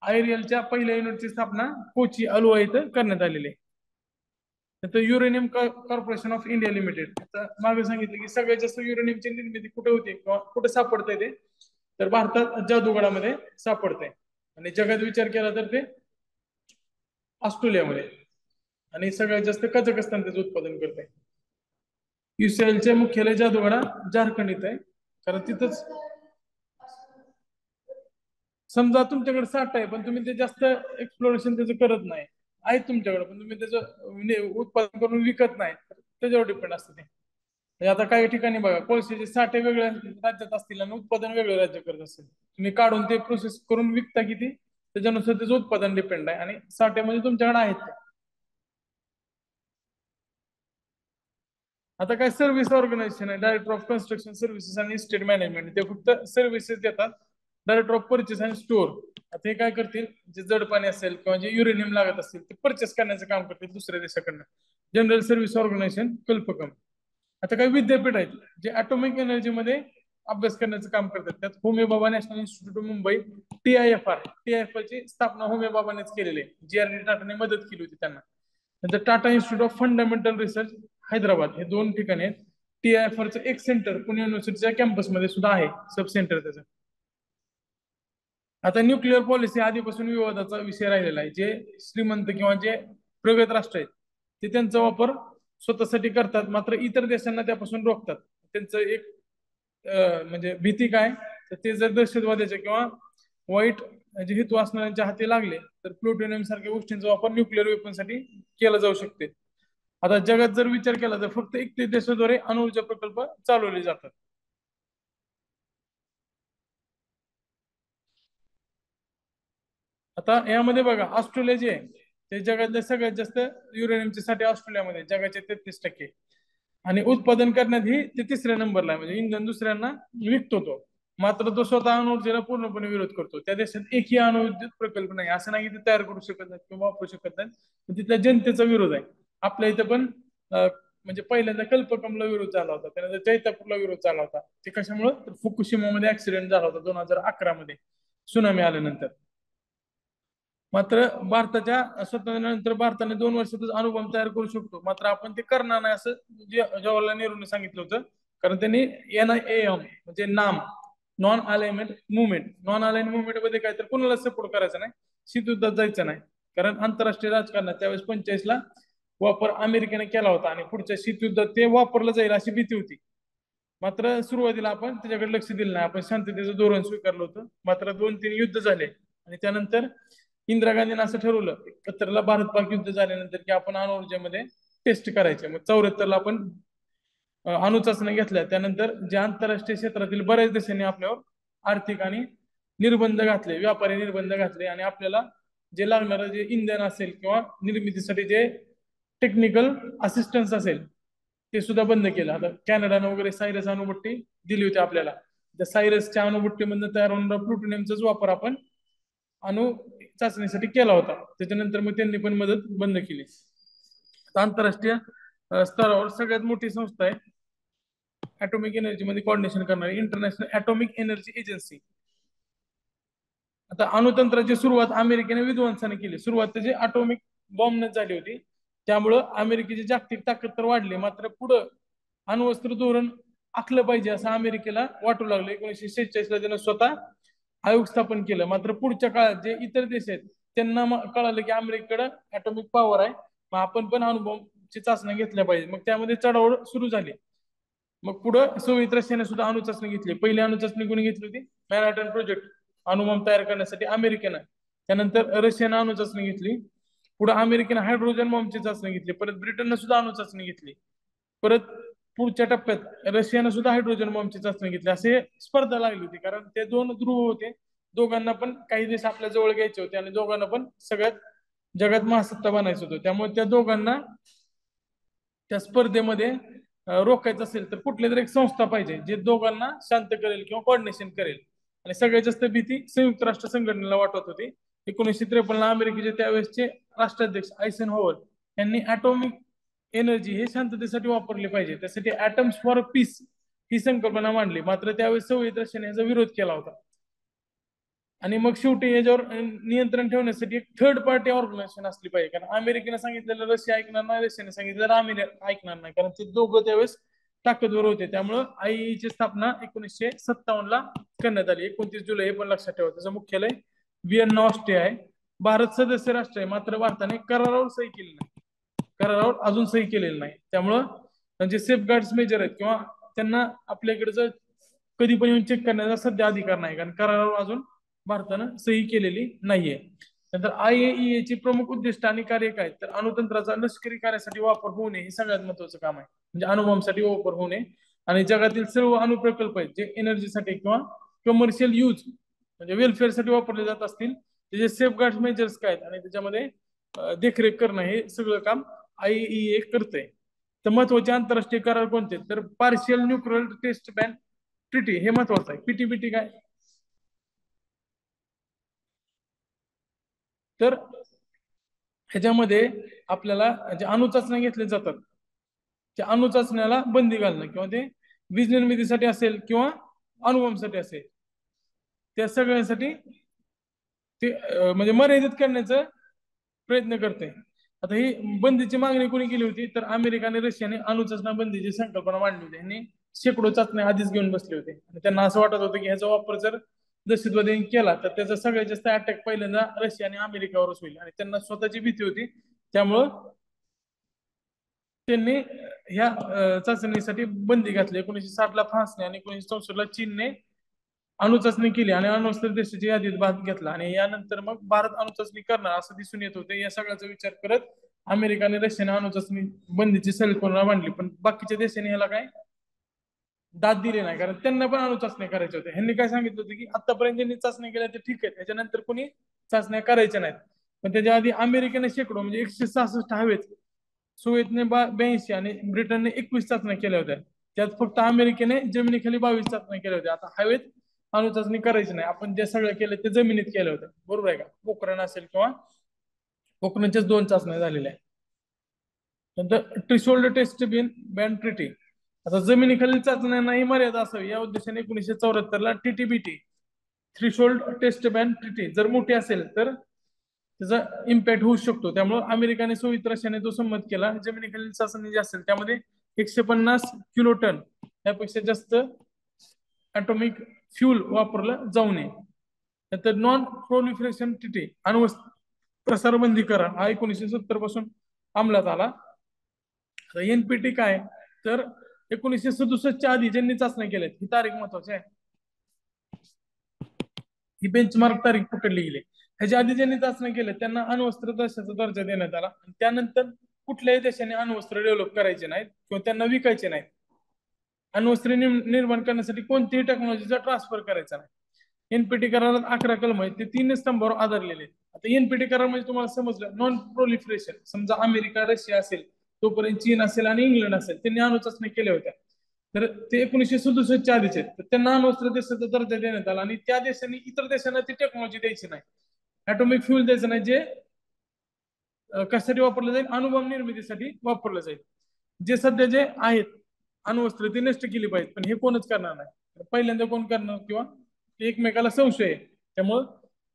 IRELच्या पहिल्या युनिटची स्थापना कोची अलुवा इथं करण्यात आलेली आहे तर uranium corporation of India limited मागे सांगितलं की सगळ्यात जास्त युरेनियमची निर्मिती कुठे होते किंवा कुठे सापडते ते तर भारतात जादूगडामध्ये सापडते आणि जगात विचार केला तर ते ऑस्ट्रेलियामध्ये आणि सगळ्यात जास्त कझाकस्तान त्याचं उत्पादन करते. युसीएलचे मुख्यालय जादूवाडा झारखंड इथं आहे, कारण तिथंच समजा तुमच्याकडे साठ आहे पण तुम्ही ते जास्त एक्सप्लोरेशन त्याचं करत नाही, आहे तुमच्याकडे पण तुम्ही त्याचं उत्पादन करून विकत नाही, त्याच्यावर डिपेंड असतं ते. म्हणजे आता काही ठिकाणी बघा कोळशाचे साठे वेगळ्या राज्यात असतील आणि उत्पादन वेगळं राज्य करत असेल, तुम्ही काढून ते प्रोसेस करून विकता किती त्याच्यानुसार त्याचं उत्पादन डिपेंड आहे, आणि साठ्यामध्ये तुमच्याकडे आहेत ते. आता काय सर्व्हिस ऑर्गनायझेशन आहे, डायरेक्टर ऑफ कन्स्ट्रक्शन सर्व्हिसेस आणि इस्टेट मॅनेजमेंट, ते फक्त सर्व्हिसेस देतात. डायरेक्टर ऑफ परचेस आणि स्टोअर, आता हे काय करतील, जे जड पाणी असेल किंवा जे युरेनियम लागत असतील ते परचेस करण्याचं काम करतील दुसऱ्या देशाकडनं. General service organisation Kalpakkam. आता काही विद्यापीठ आहेत जे ॲटॉमिक एनर्जी मध्ये अभ्यास करण्याचं काम करतात, त्यात Homi Bhabha national institute of Mumbai, TIFR ची स्थापना होमी भाभानेच केलेली आहे, जीआरडी टाटाने मदत केली होती त्यांना. नंतर Tata institute of fundamental research Hyderabad, हे दोन ठिकाणी आहेत. टीआयएफआरचं एक सेंटर पुणे युनिव्हर्सिटीच्या कॅम्पसमध्ये सुद्धा आहे, सब सेंटर त्याचं. आता न्यूक्लिअर पॉलिसी आधीपासून विवादाचा विषय राहिलेला आहे, जे श्रीमंत किंवा जे प्रगत राष्ट्र आहेत ते त्यांचा वापर स्वतःसाठी करतात, मात्र इतर देशांना त्यापासून रोखतात. त्यांचं एक म्हणजे भीती काय, तर ते जर दहशतवाद्याच्या किंवा वाईट जे हेतू असणाऱ्यांच्या हाती लागले तर प्लुटोनियम सारख्या गोष्टींचा वापर न्यूक्लिअर वेपनसाठी केला जाऊ शकते. आता जगात जर विचार केला तर फक्त 31 देशाद्वारे अणुऊर्जा प्रकल्प चालवले जातात. आता यामध्ये बघा ऑस्ट्रेलिया जे आहे ते जगातले सगळ्यात जास्त युरेनियमचे साठी ऑस्ट्रेलियामध्ये जगाचे 33%, आणि उत्पादन करण्यात ते तिसऱ्या नंबरला आहे, म्हणजे इंधन दुसऱ्यांना विकतो तो. मात्र तो स्वतः अणुऊर्जेला पूर्णपणे विरोध करतो. त्या देशात एकही अणुविद्युत प्रकल्प नाही, असं नाही की ते तयार करू शकत नाही किंवा वापरू शकत नाही, तिथल्या जनतेचा विरोध आहे. आपल्या इथं पण म्हणजे पहिल्यांदा कल्पकमला विरोध झाला होता, त्यानंतर जैतापूरला विरोध झाला होता. ते कशामुळे, फुकुशिमा मध्ये ऍक्सिडेंट झाला होता 2011 मध्ये सुनामी आल्यानंतर. मात्र भारताच्या स्वातंत्र्यानंतर भारताने 2 वर्षातच अणुबॉम्ब तयार करू शकतो, मात्र आपण ते करणार नाही असं जवाहरलाल नेहरूंनी सांगितलं होतं. कारण त्यांनी NIAM म्हणजे नाम, non alignment movement, non align movement मध्ये काय तर कुणाला सपोर्ट करायचा नाही, शीतयुद्धात जायचं नाही. कारण आंतरराष्ट्रीय राजकारणात त्यावेळेस 45 ला वापर अमेरिकेने केला होता आणि पुढच्या शीतयुद्धात ते वापरलं जाईल अशी भीती होती. मात्र सुरुवातीला आपण त्याच्याकडे लक्ष दिलं नाही, आपण शांततेचं धोरण स्वीकारलं होतं. मात्र 2-3 युद्ध झाले आणि त्यानंतर इंदिरा गांधींनी असं ठरवलं 71ला भारत पाक युद्ध झाल्यानंतर की आपण अणुऊर्जेमध्ये टेस्ट करायचे. मग 74ला आपण अणुचाचण्या घेतल्या. त्यानंतर जे आंतरराष्ट्रीय क्षेत्रातील बऱ्याच देशांनी आपल्यावर आर्थिक आणि निर्बंध घातले, व्यापारी निर्बंध घातले, आणि आपल्याला जे लागणारं जे इंधन असेल किंवा निर्मितीसाठी जे टेक्निकल असिस्टन्स असेल ते सुद्धा बंद केलं. आता कॅनडानं वगैरे सायरस अणुभट्टी दिली होती आपल्याला, त्या सायरसच्या अणुभट्टीमधून तयार होणारा प्लुटोनियमचाच वापर आपण अणु चाचणीसाठी केला होता. त्याच्यानंतर मग त्यांनी पण मदत बंद केली. आंतरराष्ट्रीय स्तरावर सगळ्यात मोठी संस्था आहे ऍटॉमिक एनर्जी मध्ये कोऑर्डिनेशन करणारी, इंटरनॅशनल ऍटॉमिक एनर्जी एजन्सी. आता अणुतंत्राची सुरुवात अमेरिकेने विध्वंसाने केली. सुरुवात त्याची ॲटॉमिक बॉम्बने झाली होती, त्यामुळं अमेरिकेची जागतिक ताकद तर वाढली, मात्र पुढं अण्वस्त्र धोरण आखलं पाहिजे असं अमेरिकेला वाटू लागलं. 1946 ला त्यानं स्वतः आयोग स्थापन केलं. मात्र पुढच्या काळात जे इतर देश आहेत त्यांना कळालं की अमेरिकेकडे ॲटॉमिक पॉवर आहे, मग आपण पण अणुबॉम्बची चाचण्या घेतल्या पाहिजे. मग त्यामध्ये चढाओढ सुरू झाली. मग पुढं सोव्हिएत रशियाने सुद्धा अणुचाचणी घेतली. पहिली अणुचाचणी कोणी घेतली होती, मॅनहॅटन प्रोजेक्ट, अणुबॉम्ब तयार करण्यासाठी अमेरिकेनं. त्यानंतर रशियानं अणुचाचणी घेतली. पुढे अमेरिकेनं हायड्रोजन बॉम्बची चाचणी घेतली. परत ब्रिटननं सुद्धा अणुचाचणी घेतली. परत पुढच्या टप्प्यात रशियानं सुद्धा हायड्रोजन बॉम्बची चाचणी घेतली. असे स्पर्धा लागली होती, कारण ते दोन ध्रुव होते, दोघांना पण काही देश आपल्या जवळ घ्यायचे होते आणि दोघांना पण सगळ्यात जगात महासत्ता बनायचं होतं. त्यामुळे त्या दोघांना त्या स्पर्धेमध्ये रोखायचं असेल तर कुठली तरी एक संस्था पाहिजे जे दोघांना शांत करेल किंवा कोऑर्डिनेशन करेल. आणि सगळ्यात जास्त भीती संयुक्त राष्ट्र संघटनेला वाटत होती. 1953 ला अमेरिकेचे त्यावेळेसचे राष्ट्राध्यक्ष आयसेनहॉवर यांनी ॲटॉमिक एनर्जी हे शांततेसाठी वापरले पाहिजे, त्यासाठी ॲटम्स फॉर पीस ही संकल्पना मांडली. मात्र त्यावेळेस सोव्हिएत रशियाने याचा विरोध केला होता. आणि मग शेवटी याच्यावर नियंत्रण ठेवण्यासाठी एक थर्ड पार्टी ऑर्गनायझेशन असली पाहिजे, कारण अमेरिकेने सांगितलेलं रशिया ऐकणार नाही, रशियाने सांगितलेलं अमेरिका ऐकणार नाही, कारण ते दोघं त्यावेळेस ताकदवर होते. त्यामुळं आयईची स्थापना 1957 ला करण्यात आली. 29 जुलै हे पण लक्षात ठेवा. त्याचं मुख्यालय व्हिएन्ना ऑस्ट्रिया आहे. भारत सदस्य राष्ट्र आहे, मात्र भारताने करारावर सही केली नाही. करारावर अजून सही केलेली नाही. त्यामुळं त्यांचे सेफगार्ड्स मेजर आहेत किंवा त्यांना आपल्याकडचं कधी पण येऊन चेक करण्याचा सध्या अधिकार नाही, कारण करारावर अजून भारतानं सही केलेली नाहीये. नंतर IAEA ची प्रमुख उद्दिष्ट आणि कार्य काय, तर अणुतंत्राचा लष्करी कार्यासाठी वापर होऊ नये हे सगळ्यात महत्वाचं काम आहे. म्हणजे अणुबॉम्बसाठी वापर होऊ नये आणि जगातील सर्व अणुप्रकल्प आहेत जे एनर्जीसाठी किंवा कमर्शियल यूज म्हणजे वेलफेअरसाठी वापरले जात असतील त्याचे सेफगार्ड मेजर्स काय आहेत आणि त्याच्यामध्ये देखरेख करणं हे सगळं काम IAEA करतंय. तर महत्वाचे आंतरराष्ट्रीय करार कोणते, तर partial nuclear test ban treaty हे महत्वाचं आहे. PTBT काय, तर ह्याच्यामध्ये आपल्याला जे अणु चाचण्या घेतल्या जातात त्या अणु चाचण्याला बंदी घालणं किंवा ते वीज निर्मितीसाठी असेल किंवा अणुबॉम्बसाठी असेल त्या सगळ्यांसाठी ते म्हणजे मर्यादित करण्याचा प्रयत्न करते. आता ही बंदीची मागणी कोणी केली होती, तर अमेरिका आणि रशियाने अणुचाचण्या बंदीची संकल्पना मांडली होती. यांनी शेकडो चाचण्या आधीच घेऊन बसले होते आणि त्यांना असं वाटत होतं की ह्याचा वापर जर दहशतवाद्यांनी केला तर त्याचा सगळ्यात जास्त अटॅक पहिल्यांदा रशिया आणि अमेरिकावरच होईल आणि त्यांना स्वतःची भीती होती. त्यामुळं त्यांनी ह्या चाचणीसाठी बंदी घातली. 1960 ला फ्रान्सने आणि 1964 ला चीनने अणुचाचणी केली आणि अण्वस्त्र देशाची यादीत भाग घेतला आणि यानंतर मग भारत अणुचाचणी करणार असं दिसून येत होते. या सगळ्याचा विचार करत अमेरिका आणि रशियाने अणुचाचणी बंदीची संकल्पना मांडली, पण बाकीच्या देशांनी ह्याला काय दाद दिली नाही, कारण त्यांना पण अणुचाचण्या करायच्या होत्या. ह्यांनी काय सांगितलं होतं की आतापर्यंत ज्यांनी चाचण्या केल्या ते ठीक आहे, त्याच्यानंतर कोणी चाचण्या करायच्या नाहीत. पण त्याच्या आधी अमेरिकेने शेकडो म्हणजे 166 हवेत, सोव्हिएतने 82 आणि ब्रिटनने 21 चाचण्या केल्या होत्या. त्यात फक्त अमेरिकेने जमिनीखाली 22 चाचण्या केल्या होत्या. आता हवेत अणुचाचणी करायची नाही, आपण जे सगळं केलं ते जमिनीत केलं होतं, बरोबर आहे का. पोखरण असेल किंवा पोखरणच्याच 2 चाचण्या झालेल्या आहेत. नंतर ट्रिशोल्ड टेस्ट बिन बॅन ट्रिटी, आता जमिनीखालील चाचण्यांनाही मर्यादा असावी या उद्देशाने 1974 ला TTBT threshold test ban treaty जर मोठी असेल तर त्याचा इम्पॅक्ट होऊ शकतो. त्यामुळे अमेरिका आणि सोव्हिएत रशियाने तो संमत केला. जमिनीखालील चाचणी जी असेल त्यामध्ये 150 किलोटन यापेक्षा जास्त ॲटॉमिक फ्यूल वापरलं जाऊ नये. नंतर नॉन प्रोलिफरेशन ट्रिटी अण्वस्त्र प्रसारबंदी करार हा 1970 पासून अंमलात आला. NPT काय, तर 1967च्या आधी ज्यांनी चाचण्या केल्यात ही तारीख महत्वाची आहे. ही बेंचमार्क तारीख पकडली गेली. ह्याच्या आधी ज्यांनी चाचण्या केल्या त्यांना अण्वस्त्र देशाचा दर्जा देण्यात आला. त्यानंतर कुठल्याही देशाने अण्वस्त्र डेव्हलप करायचे नाहीत किंवा त्यांना विकायचे नाहीत. अण्वस्त्र निर्माण करण्यासाठी कोणतीही टेक्नॉलॉजीचा ट्रान्सफर करायचा नाही. NPT करारात 11 कलम आहेत, ते 3 स्तंभावर आधारलेले आहेत. आता NPT करार म्हणजे तुम्हाला समजलं नॉन प्रोलिफरेशन, समजा अमेरिका रशिया असेल तोपर्यंत चीन असेल आणि इंग्लंड असेल त्यांनी अणुचाचण्या केल्या होत्या, तर ते 1967च्या आधीचे, तर त्यांना अण्वस्त्र देशाचा दर्जा देण्यात आला आणि त्या देशांनी इतर देशांना ती टेक्नॉलॉजी द्यायची नाही, ॲटॉमिक फ्यूल द्यायचं नाही, जे कशासाठी वापरलं जाईल, अणुबॉम्ब निर्मितीसाठी वापरलं जाईल. जे सध्या जे आहेत अण्वस्त्र ते नष्ट केली पाहिजेत, पण हे कोणच करणार नाही. पहिल्यांदा कोण करणार किंवा एकमेकाला संशय आहे, त्यामुळं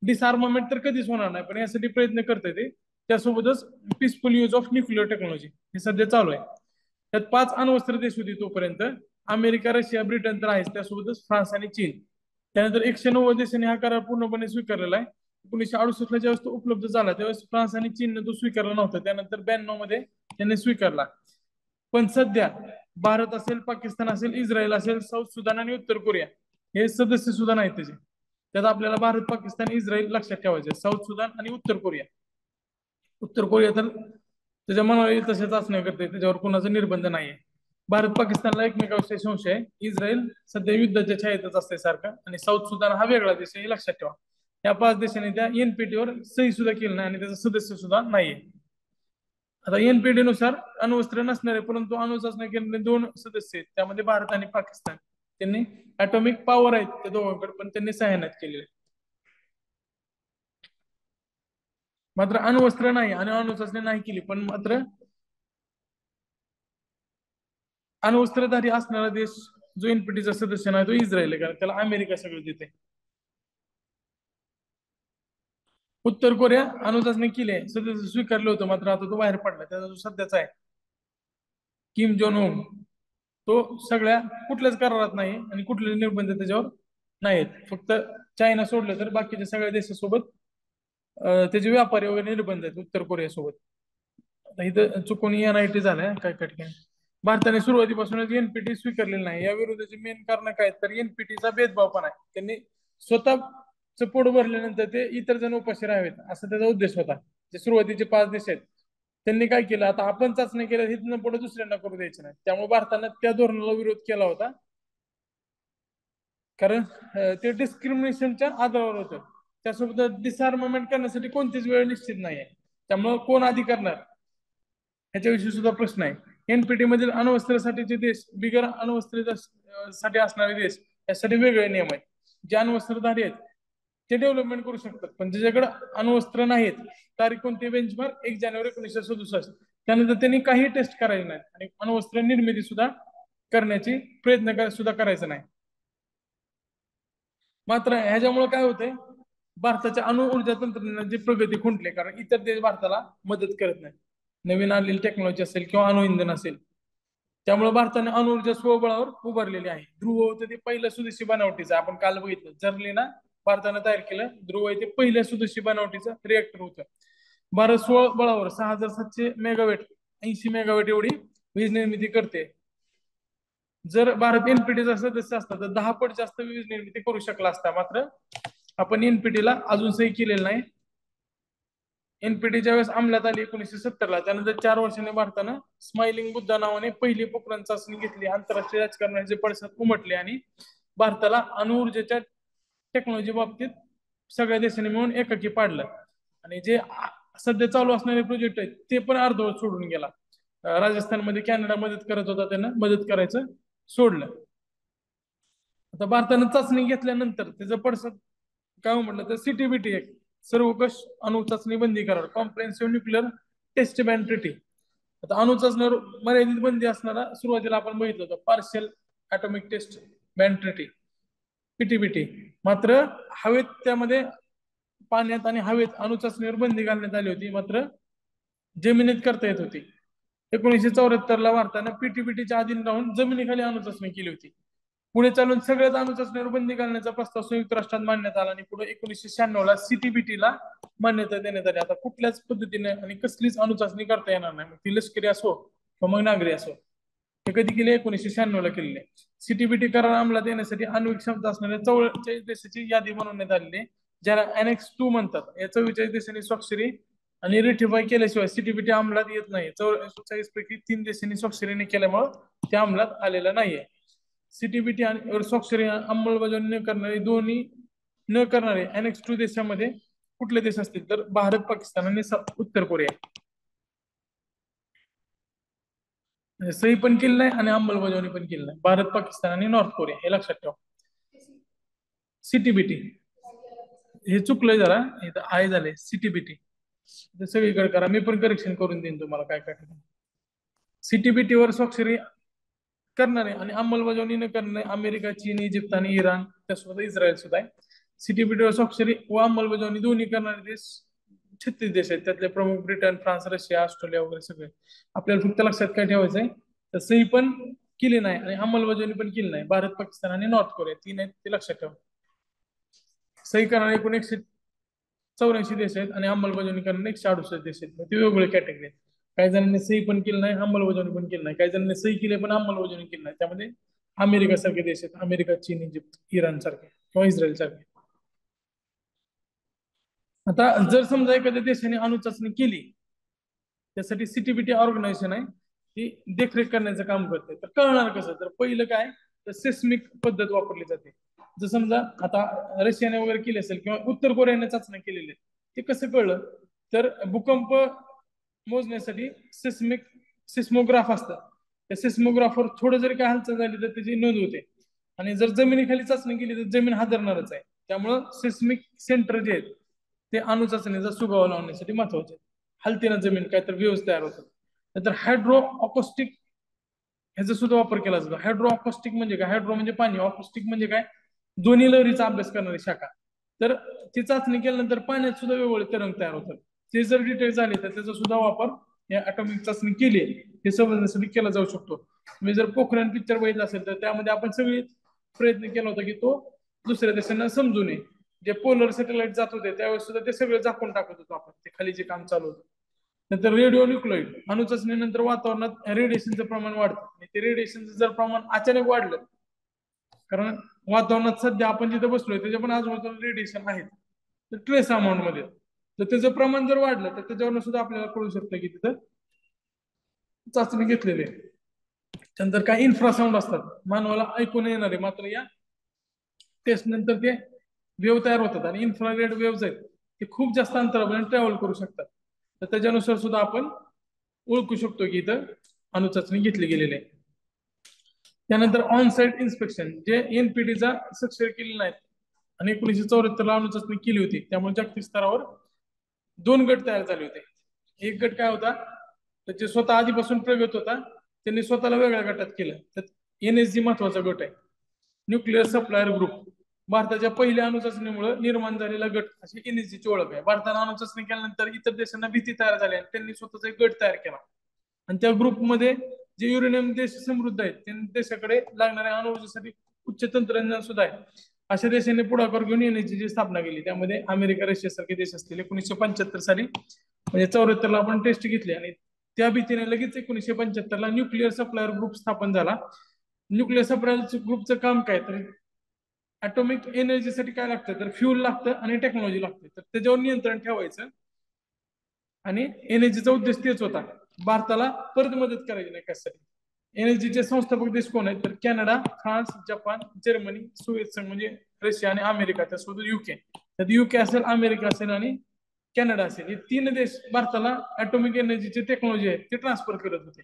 डिसआर्मामेंट तर कधीच होणार नाही, पण यासाठी प्रयत्न करते ते. त्यासोबतच peaceful use of nuclear technology हे सध्या चालू आहे. त्यात 5 अण्वस्त्र देश होती तोपर्यंत, अमेरिका रशिया ब्रिटन तर आहेच, त्यासोबतच फ्रान्स आणि चीन. त्यानंतर 190 देशांनी हा करार पूर्णपणे स्वीकारलेला आहे. 1968 ला ज्यावेळेस तो उपलब्ध झाला त्यावेळेस फ्रान्स आणि चीनने तो स्वीकारला नव्हता, त्यानंतर 92 मध्ये त्यांनी स्वीकारला. पण सध्या भारत असेल, पाकिस्तान असेल, इस्रायल असेल, साऊथ सुदान आणि उत्तर कोरिया हे सदस्य सुद्धा नाहीत त्याचे. त्यात आपल्याला भारत, पाकिस्तान, इस्रायल लक्षात ठेवायचे. साऊथ सुदान आणि उत्तर कोरिया, उत्तर कोरिया तर त्याच्या मनावर येईल तशा चाचण्या करते, त्याच्यावर कोणाचा निर्बंध नाहीये. भारत पाकिस्तानला एकमेकाविषयी संशय आहे. इस्रायल सध्या युद्धाच्या छायेतच असते सारखं, आणि साऊथ सुदान हा वेगळा देश आहे हे लक्षात ठेवा. या 5 देशांनी त्या NPT वर सही सुद्धा केली नाही आणि त्याचा सदस्य सुद्धा नाहीये. आता NPT नुसार अण्वस्त्र नसणारे परंतु अणुचाचण्या केलेले 2 सदस्य आहेत, त्यामध्ये भारत आणि पाकिस्तान. त्यांनी ॲटॉमिक पॉवर आहेत त्या दोघांकडे, पण त्यांनी सह्या नाहीत केलेले. मात्र अण्वस्त्र नाही आणि अणुचाचणी नाही केली, पण मात्र अण्वस्त्रधारी असणारा देश जो NPTचा सदस्य नाही तो इस्रायल आहे, कारण त्याला अमेरिका सगळं देते. उत्तर कोरिया अणुचाचणी केली आहे, सदस्य स्वीकारलं होतं, मात्र आता तो बाहेर पडला. त्याचा जो सध्याचा आहे किम जोन उन, तो सगळ्या कुठल्याच करारात नाही आणि कुठलेच निर्बंध त्याच्यावर नाहीत. फक्त चायना सोडलं तर बाकीच्या सगळ्या देशासोबत त्याचे व्यापारी वगैरे निर्बंध आहेत उत्तर कोरियासोबत. इथं चुकून NIT झालंय काय ठिकाणी. भारताने सुरुवातीपासूनच NPT स्वीकारलेलं नाही. या विरोधाचे मेन कारण काय तर NPTचा भेदभाव पण आहे. त्यांनी स्वतःच पोट भरल्यानंतर ते इतर जण उपाशी राहावेत असा त्याचा उद्देश होता. जे सुरुवातीचे 5 देश आहेत त्यांनी काय केलं, आता आपण चाचणी केल्या इथनं पुढे दुसऱ्यांना करू द्यायचं नाही. त्यामुळे भारतानं त्या धोरणाला विरोध केला होता. कारण ते डिस्क्रिमिनेशनच्या आधारावर होतं. त्यासोबत डिसआर्मामेंट करण्यासाठी कोणतीच वेळ निश्चित नाहीये. त्यामुळे कोण आधी करणार ह्याच्याविषयी सुद्धा प्रश्न आहे. NPT मधील अण्वस्त्रासाठीचे देश, बिगर साठी असणारे देश यासाठी वेगळे नियम आहेत. जे अण्वस्त्रधारी आहेत ते डेव्हलपमेंट करू शकतात, पण ज्याच्याकडे अण्वस्त्र नाहीत, तारीख कोणती बेंचमार्क 1 जानेवारी 1967, त्यानंतर त्यांनी काही टेस्ट करायचे नाहीत आणि अण्वस्त्र निर्मिती सुद्धा करण्याची प्रयत्न सुद्धा करायचा नाही. मात्र ह्याच्यामुळे काय होतंय, भारताच्या अणु ऊर्जा तंत्रज्ञानाची प्रगती खुंटली, कारण इतर देश भारताला मदत करत नाही. नवीन आलेली टेक्नॉलॉजी असेल किंवा अणुइंधन असेल, त्यामुळे भारताने अणुऊर्जा स्वबळावर उभारलेली आहे. ध्रुव होतं ते पहिलं स्वदेशी बनावटीचं, आपण काल बघितलं जर्मनीला भारतानं तयार केलं ध्रुव आहे ते पहिल्या स्वदेशी बनावटीचं रिएक्टर होतं. भारत स्वबळावर 6700 मेगावॅट 80 मेगावॅट एवढी वीज निर्मिती करते. जर भारत NPTचा सदस्य असता तर 10 पट जास्त वीज निर्मिती करू शकला असता. मात्र आपण NPTला अजून सही केलेलं नाही. NPTच्या वेळेस अंमलात आली 1970ला. त्यानंतर 4 वर्षांनी भारतानं स्माइलिंग बुद्धा नावाने पहिली पोखरण चाचणी घेतली. आंतरराष्ट्रीय राजकारणाचे पडसाद उमटले आणि भारताला अणुऊर्जेच्या टेक्नॉलॉजी बाबतीत सगळ्या देशांनी मिळून एकाकी पाडलं. आणि जे सध्या चालू असणारे प्रोजेक्ट आहेत ते पण अर्धवट सोडून गेला. राजस्थानमध्ये कॅनडा मदत करत होता, त्यांना मदत करायचं सोडलं. आता भारतानं चाचणी घेतल्यानंतर त्याचं पडसाद काय म्हटलं तर CTBT एक सर्वकष अणु चाचणी बंदी करार, comprehensive nuclear test ban treaty. आता अणु चाचणीवर मर्यादित बंदी असणारा सुरुवातीला आपण बघितलं होतं partial atomic test ban treaty PTBT. मात्र हवेत त्यामध्ये पाण्यात आणि हवेत अणु चाचणीवर बंदी घालण्यात आली होती, मात्र जमिनीत करता येत होती. 1974ला भारतानं PTBTच्या अधीन राहून जमिनीखाली अणु चाचणी केली होती. पुढे चालून सगळ्याच अणु चाचणीवर बंदी घालण्याचा प्रस्ताव संयुक्त राष्ट्रात मांडण्यात आला आणि पुढे 1996ला CTBTला मान्यता देण्यात आली. आता कुठल्याच पद्धतीने आणि कसलीच अणु चाचणी करता येणार नाही, मग ती लष्करी असो किंवा मग नागरी असो. हे कधी केले? 1996ला केलेले. CTBT करार अंमलात येण्यासाठी आण्विक क्षमता असणाऱ्या 44 देशाची यादी बनवण्यात आलेली आहे, ज्याला Annex 2 म्हणतात. या 44 देशांनी स्वाक्षरी आणि रेटिफाय केल्याशिवाय CTBT अंमलात येत नाही. 44 पैकी 3 देशांनी स्वाक्षरी केल्यामुळे ते अंमलात आलेलं नाहीये. CTBT आणि स्वाक्षरी अंमलबजावणी न करणारे Annex 2 देशांमध्ये कुठले देश असतील तर भारत, पाकिस्तान आणि उत्तर कोरिया. सही पण केली नाही आणि अंमलबजावणी पण केली नाही. भारत, पाकिस्तान आणि नॉर्थ कोरिया, हे लक्षात ठेवा. CTBT हे चुकलंय जरा, इथं आहे झाले CTBT. सगळीकडे करा, मी पण करेक्शन करून देईन तुम्हाला काय काय. CTBT वर स्वाक्षरी करणारे आणि अंमलबजावणी न करणारे अमेरिका, चीन, इजिप्त आणि इराण, त्यासोबत इस्रायल सुद्धा आहे. CTBT वर स्वाक्षरी व अंमलबजावणी दोन्ही करणारे देश 36 देश आहेत. त्यातले प्रमुख ब्रिटन, फ्रान्स, रशिया, ऑस्ट्रेलिया वगैरे सगळे. आपल्याला फक्त लक्षात काय ठेवायचंय तर सही पण केली नाही आणि अंमलबजावणी पण केली नाही. भारत, पाकिस्तान आणि नॉर्थ कोरिया 3 आहेत, ते लक्षात ठेवा. सही करणारे एकूण 184 देश आहेत आणि अंमलबजावणी करणारे 168 देश आहेत. ते वेगवेगळे कॅटेगरी आहेत. काही जणांनी सही पण केली नाही, अंमलबजावणी पण केली नाही. काही जणांनी सही केली पण अंमलबजावणी केली नाही. त्यामध्ये अमेरिका सारखे देश आहेत, अमेरिका, चीन, इजिप्त, इराण सारखे किंवा इस्रायल सारखे. आता जर समजा एखाद्या देशाने अणु चाचणी केली, त्यासाठी CTBT ऑर्गनायझेशन आहे ती देखरेख करण्याचं काम करते. तर कळणार कसं, तर पहिलं काय तर सेस्मिक पद्धत वापरली जाते. जर समजा आता रशियाने वगैरे केली असेल किंवा उत्तर कोरियाने चाचणी केलेली, ते कसं कळलं तर भूकंप मोजण्यासाठी सिस्मोग्राफ असतात. त्या सिस्मोग्राफवर थोडं जरी काय हालचाल झाली तर त्याची नोंद होते. आणि जर जमिनीखाली चाचणी केली तर जमीन हादरणारच आहे. त्यामुळं सिस्मिक सेंटर जे आहेत ते अणु चाचणीचा सुगावा लावण्यासाठी महत्वाचे. हलते ना जमीन काय तर व्यवस्था तयार होतात. नंतर हायड्रो ऑकोस्टिक ह्याचा सुद्धा वापर केला जातो. हायड्रो ऑकोस्टिक म्हणजे काय? हायड्रो म्हणजे पाणी, ऑकोस्टिक म्हणजे काय? दोन्ही लहरीचा अभ्यास करणारी शाखा. तर ती चाचणी केल्यानंतर पाण्यात सुद्धा वेगवेगळे तरंग तयार होतात. ते जर डिटेल झाले तर त्याचा सुद्धा वापर या ॲटॉमिक चाचणी केली हे समजण्यासाठी केला जाऊ शकतो. तुम्ही जर पोखरण पिक्चर बघितलं असेल तर त्यामध्ये आपण सगळी प्रयत्न केला होता की तो दुसऱ्या देशांना समजू नये. जे पोलर सॅटेलाइट जात होते त्यावेळेस सुद्धा ते सगळं झाकून टाकत होतो आपण, ते खाली जे काम चालू होतं. नंतर रेडिओ न्यूक्लिड, अणुचाचणीनंतर वातावरणात रेडिएशनचं प्रमाण वाढतं आणि ते रेडिएशनचं जर प्रमाण अचानक वाढलं, कारण वातावरणात सध्या आपण जिथे बसलोय त्याच्या पण आजूबाजूला रेडिएशन आहेत, तर ट्रेस अमाऊंट मध्ये, तर त्याचं प्रमाण जर वाढलं तर त्याच्यावरून सुद्धा आपल्याला कळू शकतं की तिथं चाचणी घेतलेली आहे. त्यानंतर काही इन्फ्रासाऊंड असतात, मानवाला ऐकून येणारे, मात्र या टेस्ट नंतर ते वेव्ह तयार होतात आणि इन्फ्रारेड वेव्ह आहेत ते खूप जास्त अंतरापर्यंत ट्रॅव्हल करू शकतात. तर त्याच्यानुसार सुद्धा आपण ओळखू शकतो की इथं अणुचाचणी घेतली गेलेली आहे. त्यानंतर ऑन साइट इन्स्पेक्शन, जे एनपीटीचा सक्सेस केलेला नाही आणि 1974 ला अणुचाचणी केली होती, त्यामुळे जागतिक स्तरावर 2 गट तयार झाले होते. एक गट काय होता, तर जे स्वतः आधीपासून प्रगत होता त्यांनी स्वतःला वेगळ्या गटात केलं, तर एनएसजी महत्वाचा गट आहे, न्यूक्लिअर सप्लायर ग्रुप. भारताच्या पहिल्या अणुचाचणीमुळे निर्माण झालेला गट अशी एनएसजीची ओळख आहे. भारताने अणुचाचणी केल्यानंतर इतर देशांना भीती तयार झाली आणि त्यांनी स्वतःचा एक गट तयार केला आणि त्या ग्रुपमध्ये जे युरेनियम देश समृद्ध आहेत त्या देशाकडे लागणाऱ्या अणुऊर्जेसाठी उच्च तंत्रज्ञान सुद्धा आहे, अशा देशांनी पुढाकार घेऊन एनएसजीची स्थापना केली. त्यामध्ये अमेरिका, रशिया सारखे देश असतील. 1975 साली म्हणजे 74 ला आपण टेस्ट घेतली आणि त्या भीतीने लगेच 1975 ला न्यूक्लिअर सप्लायर ग्रुप स्थापन झाला. न्यूक्लिअर सप्लायर ग्रुपचं काम काय, तर ऍटॉमिक एनर्जीसाठी काय लागतं, तर फ्युल लागतं आणि टेक्नॉलॉजी लागते, तर त्याच्यावर नियंत्रण ठेवायचं आणि एनर्जीचा उद्देश तेच होता, भारताला परत मदत करायची नाही कशासाठी. एनर्जीचे संस्थापक देश कोण आहेत, तर Canada, France, Japan, Germany, Soviet संघ म्हणजे रशिया आणि अमेरिका, त्यासोबत युके. तर युके असेल, अमेरिका असेल आणि कॅनडा असेल, हे 3 देश भारताला ॲटॉमिक एनर्जीची टेक्नॉलॉजी आहे ते ट्रान्सफर करत होते.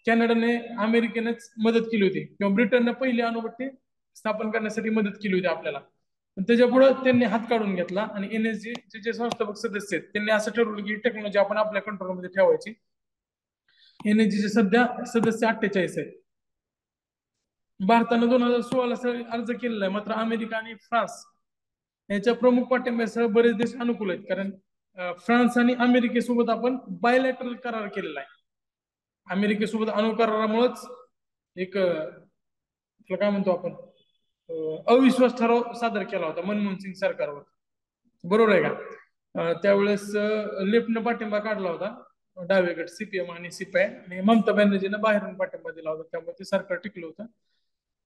कॅनडाने अमेरिकेनेच मदत केली होती किंवा ब्रिटनने पहिली अणुभट्टी स्थापन करण्यासाठी मदत केली होती आपल्याला. पण त्याच्यापुढे त्यांनी हात काढून घेतला आणि एनएसजी जे संस्थापक सदस्य आहेत त्यांनी असं ठरवलं की टेक्नॉलॉजी आपण आपल्या कंट्रोलमध्ये ठेवायची. एनएसजीचे सध्या सदस्य 48 आहेत. भारतानं 2016 साली अर्ज केलेला आहे, मात्र अमेरिका आणि फ्रान्स याच्या प्रमुख पाठिंब्यासह बरेच देश अनुकूल आहेत, कारण फ्रान्स आणि अमेरिकेसोबत आपण बायलॅटरल करार केलेला आहे. अमेरिकेसोबत अणु करारामुळेच एक काय म्हणतो आपण अविश्वास ठराव सादर केला होता मनमोहन सिंग सरकारवर, बरोबर आहे का. त्यावेळेस लेफ्टनं पाठिंबा काढला होता डावे गट सीपीएम आणि सीपीआय, आणि ममता बॅनर्जीनं बाहेरून पाठिंबा दिला होता, त्यामुळे ते सरकार टिकलं होतं.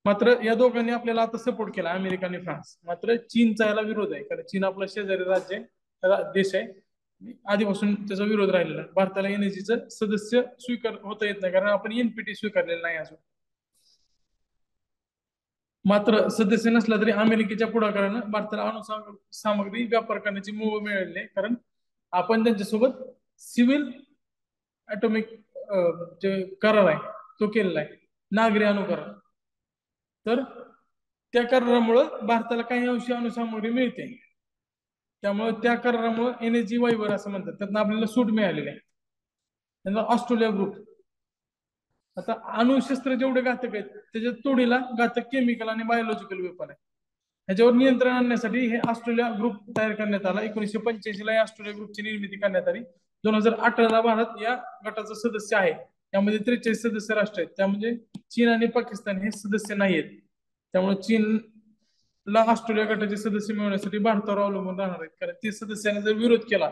मात्र या दोघांनी आपल्याला आता सपोर्ट केला, अमेरिका आणि फ्रान्स. मात्र चीनचा याला विरोध आहे, कारण चीन आपला शेजारी राज्य देश आहे, आधीपासून त्याचा विरोध राहिलेला आहे. भारताला एनएसजीचं सदस्य स्वीकार होता येत नाही, कारण आपण एनपीटी स्वीकारलेलं नाही अजून. मात्र सदस्य नसला तरी अमेरिकेच्या पुढाकारानं भारताला अणुसामग्री व्यापार करण्याची मुभा मिळाली आहे, कारण आपण त्यांच्यासोबत सिव्हिल ॲटॉमिक जे करार आहे तो केलेला आहे, नागरी अणुकरार. तर त्या करारामुळं भारताला काही अंशी अणुसामग्री मिळते, त्यामुळे त्या करारामुळे एनएसजी वाईवर असं म्हणतात, त्यातनं आपल्याला सूट मिळालेली आहे. त्यांना ऑस्ट्रेलिया ग्रुप. आता अणुशस्त्र जेवढे घातक आहेत त्याच्या तोडीला घातक केमिकल आणि बायोलॉजिकल वेपन आहे, ह्याच्यावर नियंत्रण आणण्यासाठी हे ऑस्ट्रेलिया ग्रुप तयार करण्यात आला. 1985 ला या ऑस्ट्रेलिया ग्रुपची निर्मिती करण्यात आली. 2018 ला भारत या गटाचा सदस्य आहे. त्यामध्ये 43 सदस्य राष्ट्र आहेत, त्यामध्ये चीन आणि पाकिस्तान हे सदस्य नाही आहेत. त्यामुळे चीनला ऑस्ट्रेलिया गटाचे सदस्य मिळवण्यासाठी भारतावर अवलंबून राहणार आहेत, कारण ते सदस्याने जर विरोध केला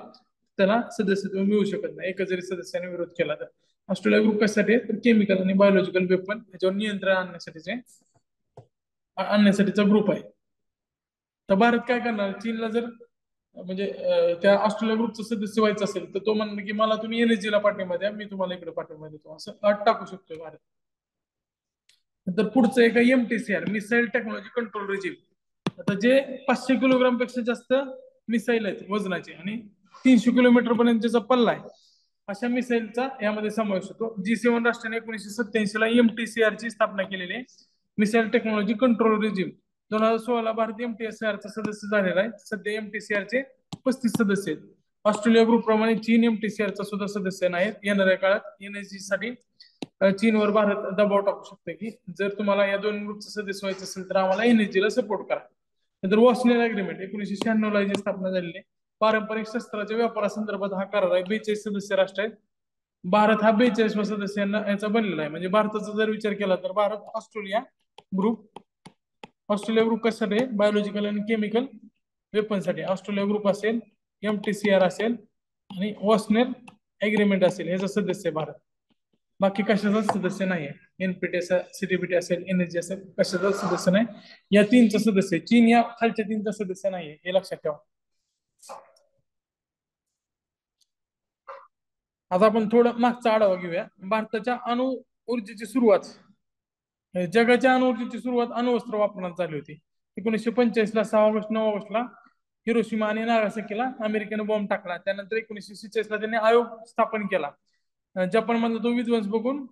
त्याला सदस्यत्व मिळू शकत नाही. एकच जरी सदस्याने विरोध केला तर. ऑस्ट्रेलिया ग्रुप कशासाठी, तर केमिकल आणि बायोलॉजिकल वेपन ह्याच्यावर नियंत्रण आणण्यासाठीचा ग्रुप आहे. तर भारत काय करणार, चीनला जर म्हणजे त्या ऑस्ट्रेलिया ग्रुपचं सदस्य व्हायचं असेल तर तो म्हणणार की मला तुम्ही एनएसजीला पाठिंबा द्या, मी तुम्हाला इकडे पाठिंबा देतो, असं अट टाकू शकतोय भारत. तर पुढचं एक MTCR, missile technology control regime. आता जे 500 किलोग्राम पेक्षा जास्त मिसाईल आहेत वजनाचे आणि 300 किलोमीटर पर्यंतचा पल्ला आहे, अशा मिसाईलचा यामध्ये समावेश होतो. G7 राष्ट्राने 1987 ला एमटीसीआर ची स्थापना केलेली आहे, मिसाईल टेक्नॉलॉजी कंट्रोल रेजिम. 2016 ला भारत एमटीसीआर चा सदस्य झालेला आहे. सध्या एमटीसीआर चे 35 सदस्य आहेत. ऑस्ट्रेलिया ग्रुप प्रमाणे चीन एमटीसीआर चा सुद्धा सदस्य नाही. येणाऱ्या काळात एनएसजी साठी चीनवर भारत दबाव टाकू शकते की जर तुम्हाला या 2 ग्रुपचं सदस्य व्हायचं असेल तर आम्हाला एनएसजीला सपोर्ट करा. नंतर वॉशनेल अग्रीमेंट 1996 ला जी स्थापना झालेली आहे. पारंपरिक शस्त्राच्या व्यापारासंदर्भात हा करार आहे. 42 सदस्य राष्ट्र आहेत. भारत हा 42वा सदस्यांना याचा बनलेला आहे. म्हणजे भारताचा जर विचार केला तर भारत ऑस्ट्रेलिया ग्रुप कशासाठी, बायोलॉजिकल आणि केमिकल वेपनसाठी ऑस्ट्रेलिया ग्रुप असेल, एमटीसीआर असेल आणि वॉशनेल ऍग्रीमेंट असेल ह्याचा सदस्य आहे भारत. बाकी कशाचा सदस्य नाही आहे. एनपीटी सीटीपीटी असेल, एनएसजी असेल, कशाचा सदस्य नाही. या तीनचा सदस्य आहे. चीन या खालच्या तीनचा सदस्य नाहीये, हे लक्षात ठेवा. आता आपण थोडं मागचा आढावा घेऊया. भारताच्या अणु ऊर्जेची सुरुवात, जगाच्या अणु ऊर्जेची सुरुवात अणुअस्त्र वापरण्यात झाली होती. 1945 ला 6 ऑगस्ट 9 ऑगस्टला हिरोशिमा आणि नागासाकीला अमेरिकेने बॉम्ब टाकला. त्यानंतर 1946 ला त्यांनी आयोग स्थापन केला. जपान मधला तो विध्वंस बघून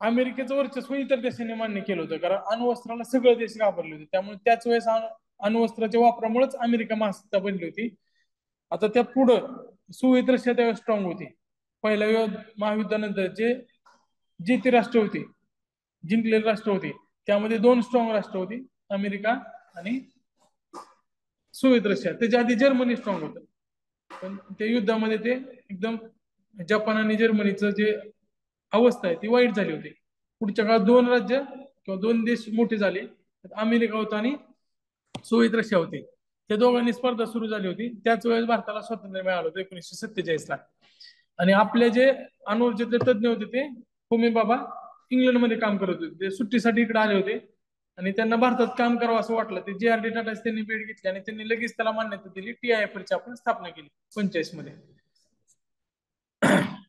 अमेरिकेचं वर्चस्व इतर देशांनी मान्य केलं होतं, कारण अणुअस्त्राला सगळे देश घाबरले होते. त्यामुळे त्याच वेळेस अणुअस्त्राच्या वापरामुळेच अमेरिका महासत्ता बनली होती. आता त्या पुढं सोव्हिएत रशिया त्यावेळेस स्ट्रॉंग होती. पहिल्या महायुद्धानंतर जे ती राष्ट्र होती, जिंकलेली राष्ट्र होती, त्यामध्ये 2 स्ट्रॉंग राष्ट्र होती, अमेरिका आणि सोव्हिएत रशिया. त्याच्या आधी जर्मनी स्ट्रॉंग होतं, पण त्या युद्धामध्ये ते एकदम जपान आणि जर्मनीचं जे अवस्था आहे ती वाईट झाली होती. पुढच्या काळात 2 राज्य किंवा 2 देश मोठे झाले, अमेरिका होता आणि सोव्हिएत रशिया होते. त्या दोघांनी स्पर्धा सुरू झाली होती. त्याच वेळेस भारताला स्वातंत्र्य मिळालं होतं 1947 ला. आणि आपले जे अणुऊर्जेतले तज्ज्ञ होते ते होमी बाबा इंग्लंडमध्ये काम करत होते. ते सुट्टीसाठी इकडे आले होते आणि त्यांना भारतात काम करावं असं वाटलं. ते JRD टाटा त्यांनी भेट घेतली आणि त्यांनी लगेच त्याला मान्यता दिली. TIFL ची आपण स्थापना केली 45 मध्ये.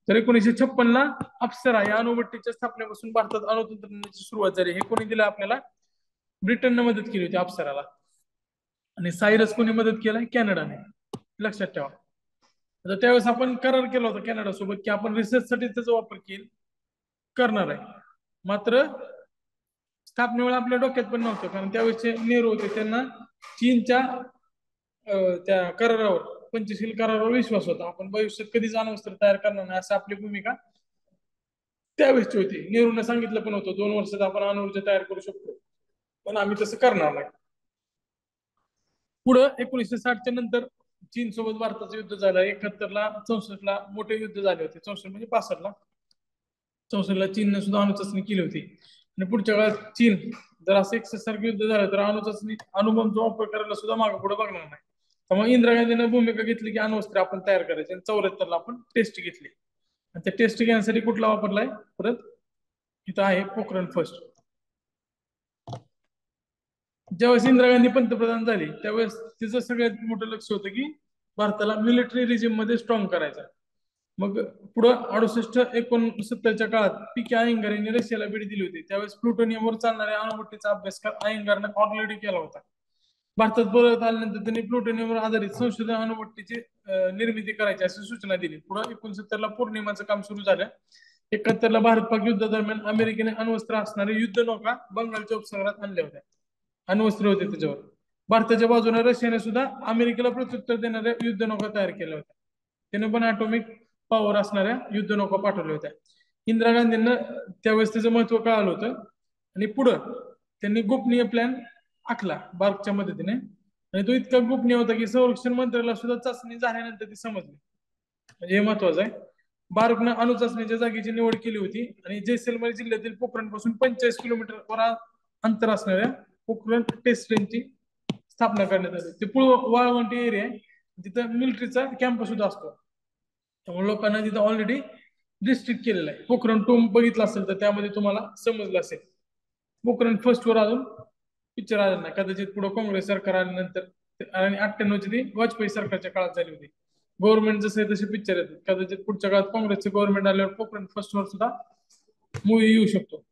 तर 1956 ला अप्सरा या अणुभट्टीच्या स्थापनेपासून भारतात अणुतंत्रज्ञानाची सुरुवात झाली. हे कोणी दिलं आपल्याला? ब्रिटनने मदत केली होती अप्सराला. आणि सायरस कोणी मदत केलाय? कॅनडाने. लक्षात ठेवा. आता त्यावेळेस आपण करार केला होता कॅनडा सोबत की आपण रिसर्चसाठी त्याचा वापर करणार आहे. मात्र स्थापनेवेळी आपल्या डोक्यात पण नव्हतं, कारण त्यावेळेसचे नेहरू होते, त्यांना चीनच्या त्या करारावर, पंचशील करारावर विश्वास होता. आपण भविष्यात कधीच अण्वस्त्र तयार करणार नाही असं आपली भूमिका त्यावेळेसची होती. नेहरूंना सांगितलं पण होतं 2 वर्षात आपण अणुऊर्जा तयार करू शकतो, पण आम्ही तसं करणार नाही. पुढं 1960च्या नंतर चीन सोबत भारताचं युद्ध झालं. 71 ला 64 ला मोठे युद्ध झाले होते. 64 म्हणजे 65 ला. 64 ला चीनने सुद्धा अणुचाचणी केली होती. आणि पुढच्या काळात चीन जर असं एकसारखं युद्ध झालं तर अणुचाचणी अणुबॉम्बचा वापर करायला सुद्धा मागे पुढे बघणार नाही. त्यामुळे इंदिरा गांधीने भूमिका घेतली की अणुअस्त्र आपण तयार करायचे. आणि 74 ला आपण टेस्ट घेतली. आणि त्या टेस्ट घेण्यासाठी कुठला वापरलाय? परत इथं आहे पोखरण फर्स्ट. ज्यावेळेस इंदिरा गांधी पंतप्रधान झाली त्यावेळेस तिचं सगळ्यात मोठं लक्ष होतं की भारताला मिलिटरी रिजिम मध्ये स्ट्रॉंग करायचं. मग पुढं 68-69च्या काळात PK अय्यंगार यांनी रशियाला भेट दिली होती. त्यावेळेस प्लुटोनियमवर चालणाऱ्या अणुभट्टीचा अभ्यास अय्यंगारने ऑलरेडी केला होता. भारतात परत आल्यानंतर त्यांनी प्लुटोनियमवर आधारित संशोधन अणुभट्टीची निर्मिती करायची अशी सूचना दिली. पुढे 69 ला पौर्णिमाचं काम सुरू झालं. 71 ला भारत पाक युद्धादरम्यान अमेरिकेने अण्वस्त्र असणारे युद्धनौका बंगालच्या उपसागरात आणल्या होत्या. अण्वस्त्र होते त्याच्यावर. भारताच्या बाजूने रशियाने सुद्धा अमेरिकेला प्रत्युत्तर देणाऱ्या युद्धनौका तयार केल्या होत्या. त्याने पण ॲटॉमिक पॉवर असणाऱ्या युद्धनौका पाठवल्या होत्या. इंदिरा गांधींना त्यावेळेस त्याचं महत्व कळालं होतं आणि पुढं त्यांनी गोपनीय प्लॅन आखला बार्कच्या मदतीने. आणि तो इतका गोपनीय होता की संरक्षण मंत्र्याला सुद्धा चाचणी झाल्यानंतर ती समजली. म्हणजे हे महत्वाचं आहे. बार्कनं अणुचाचणीच्या जागेची निवड केली होती आणि जैसलमेर जिल्ह्यातील पोखरण पासून 45 किलोमीटर अंतर असणाऱ्या पोखरण टेस्ट रेंजची स्थापना करण्यात आली. ते वाळवंटी एरिया आहे, तिथं मिलिटरीचा कॅम्प सुद्धा असतो. त्यामुळे लोकांना तिथं ऑलरेडी डिस्ट्रिक्ट केलेलं आहे. पोखरण 2 बघितला असेल तर त्यामध्ये तुम्हाला समजलं असेल. पोखरण फर्स्ट वर अजून पिक्चर आलेला नाही, कदाचित पुढे काँग्रेस सरकार आल्यानंतर. आणि 98 ती वाजपेयी सरकारच्या काळात झाली होती. गव्हर्नमेंट जसे तसे पिक्चर येतात. कदाचित पुढच्या काळात काँग्रेसचे गव्हर्नमेंट आल्यावर पोखरण फर्स्ट वर सुद्धा मूवी येऊ शकतो.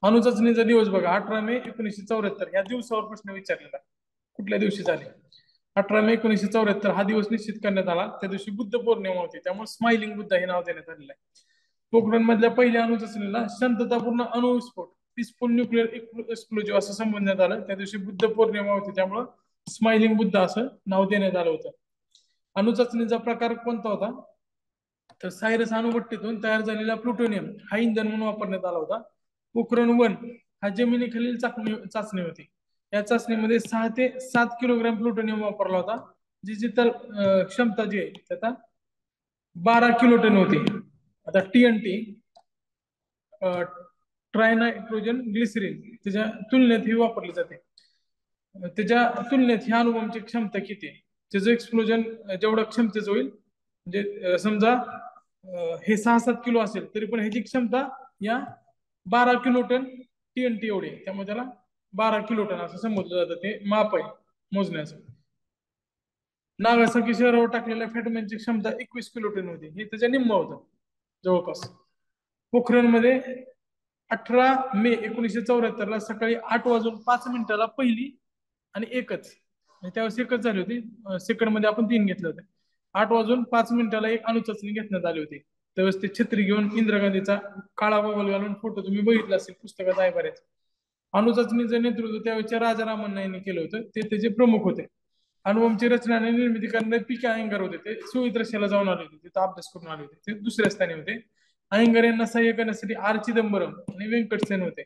अणुचाचणीचा दिवस बघा, 18 मे 1974. या दिवसावर प्रश्न विचारलेला कुठल्या दिवशी झाले? 18 मे 1974 हा दिवस निश्चित करण्यात आला. त्या दिवशी बुद्ध पौर्णिमा होती, त्यामुळे स्माइलिंग बुद्ध हे नाव देण्यात आलेलं आहे. पोखरण मधल्या पहिल्या अणुचाचणीला शांततापूर्ण अणुविस्फोट, पीसफुल न्यूक्लिअर एक्सप्लोजिव्ह असं संबोधण्यात आलं. त्या दिवशी बुद्ध पौर्णिमा होती, त्यामुळे स्माइलिंग बुद्ध असं नाव देण्यात आलं होतं. अणुचाचणीचा प्रकार कोणता होता? तर सायरस अणुभट्टीतून तयार झालेला प्लुटोनियम हा इंधन म्हणून वापरण्यात आला होता. पोखरण 1 हा जमिनीखालील चाचणी होती. या चाचणीमध्ये 6 ते 7 किलोग्राम प्लुटोनियम वापरला होता. जिथं क्षमता जी आहे त्याचा 12 किलोटन होती. आता TNT ट्रायनायट्रोजन ग्लिसरीन त्याच्या तुलनेत ही वापरली जाते. त्याच्या तुलनेत ह्या अणुबॉम्बची क्षमता किती आहे? त्याचं एक्सप्लोजन जेवढं क्षमतेचं होईल, म्हणजे समजा हे 6-7 किलो असेल तरी पण ह्याची क्षमता या 12 किलो टन TNT एवढी आहे. त्यामुळे त्याला 12 किलो टन असं समजलं जातं. ते माप आहे मोजण्याचं. नागासाकी शहरावर टाकलेल्या फेटमॅनची क्षमता 21 किलो टन होती. हे त्याच्या निम्म होतं जवळपास. पोखरणमध्ये 18 मे 1974 सकाळी 8:05 पहिली आणि एकच, म्हणजे त्यावेळेस एकच झाली होती. सेकंड मध्ये आपण 3 घेतले होते. 8:05 एक अणुचाचणी घेण्यात आली होती. त्यावेळेस ते छत्री घेऊन इंदिरा गांधीचा काळा गॉगल घालून फोटो तुम्ही बघितला असेल, पुस्तकात आहे बरेच. अणुचाचणीचं नेतृत्व त्यावेळेच्या राजारामण्णा यांनी केलं होतं. ते त्याचे प्रमुख होते. अणुबॉम्बची रचना आणि निर्मिती करणारे पी.के. अय्यंगार होते. ते सोव्हिएत रशियाला जाऊन आले होते, तिथं अभ्यास करून आले होते. ते दुसऱ्या स्थानी होते. अय्यंगार यांना सहाय्य करण्यासाठी आर चिदंबरम आणि व्यंकटसेन होते.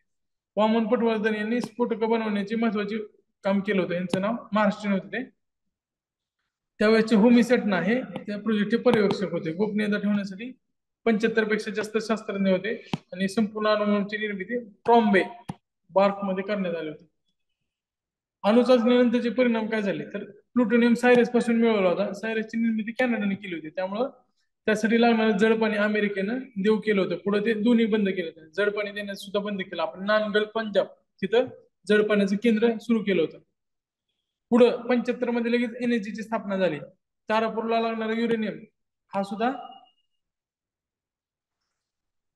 वामन पटवर्धन यांनी स्फोटकं बनवण्याचे महत्वाचे काम केलं होतं. यांचं नाव महाराष्ट्रीयन होते ते. त्यावेळेचे होमी सेटना हे त्या प्रोजेक्टचे पर्यवेक्षक होते. गोपनीयता ठेवण्यासाठी 75 पेक्षा जास्त शास्त्रज्ञ होते आणि संपूर्ण अणुबॉम्बची निर्मिती ट्रॉम्बे बार्क मध्ये करण्यात आली होती. अणुचाचणीनंतरचे परिणाम काय झाले तर प्लुटोनियम सायरस पासून मिळवला होता. सायरसची निर्मिती कॅनडाने केली होती. त्यामुळं त्यासाठी लागणारं जडपाणी अमेरिकेनं देऊ केलं होतं. पुढे ते दोन्ही बंद केले होते. जडपाणी देण्यास सुद्धा बंद केलं. आपण नानगल पंजाब तिथं जडपाण्याचं केंद्र सुरू केलं होतं. पुढं 75 मध्ये लगेच एनर्जीची स्थापना झाली. तारापूरला लागणारा युरेनियम हा सुद्धा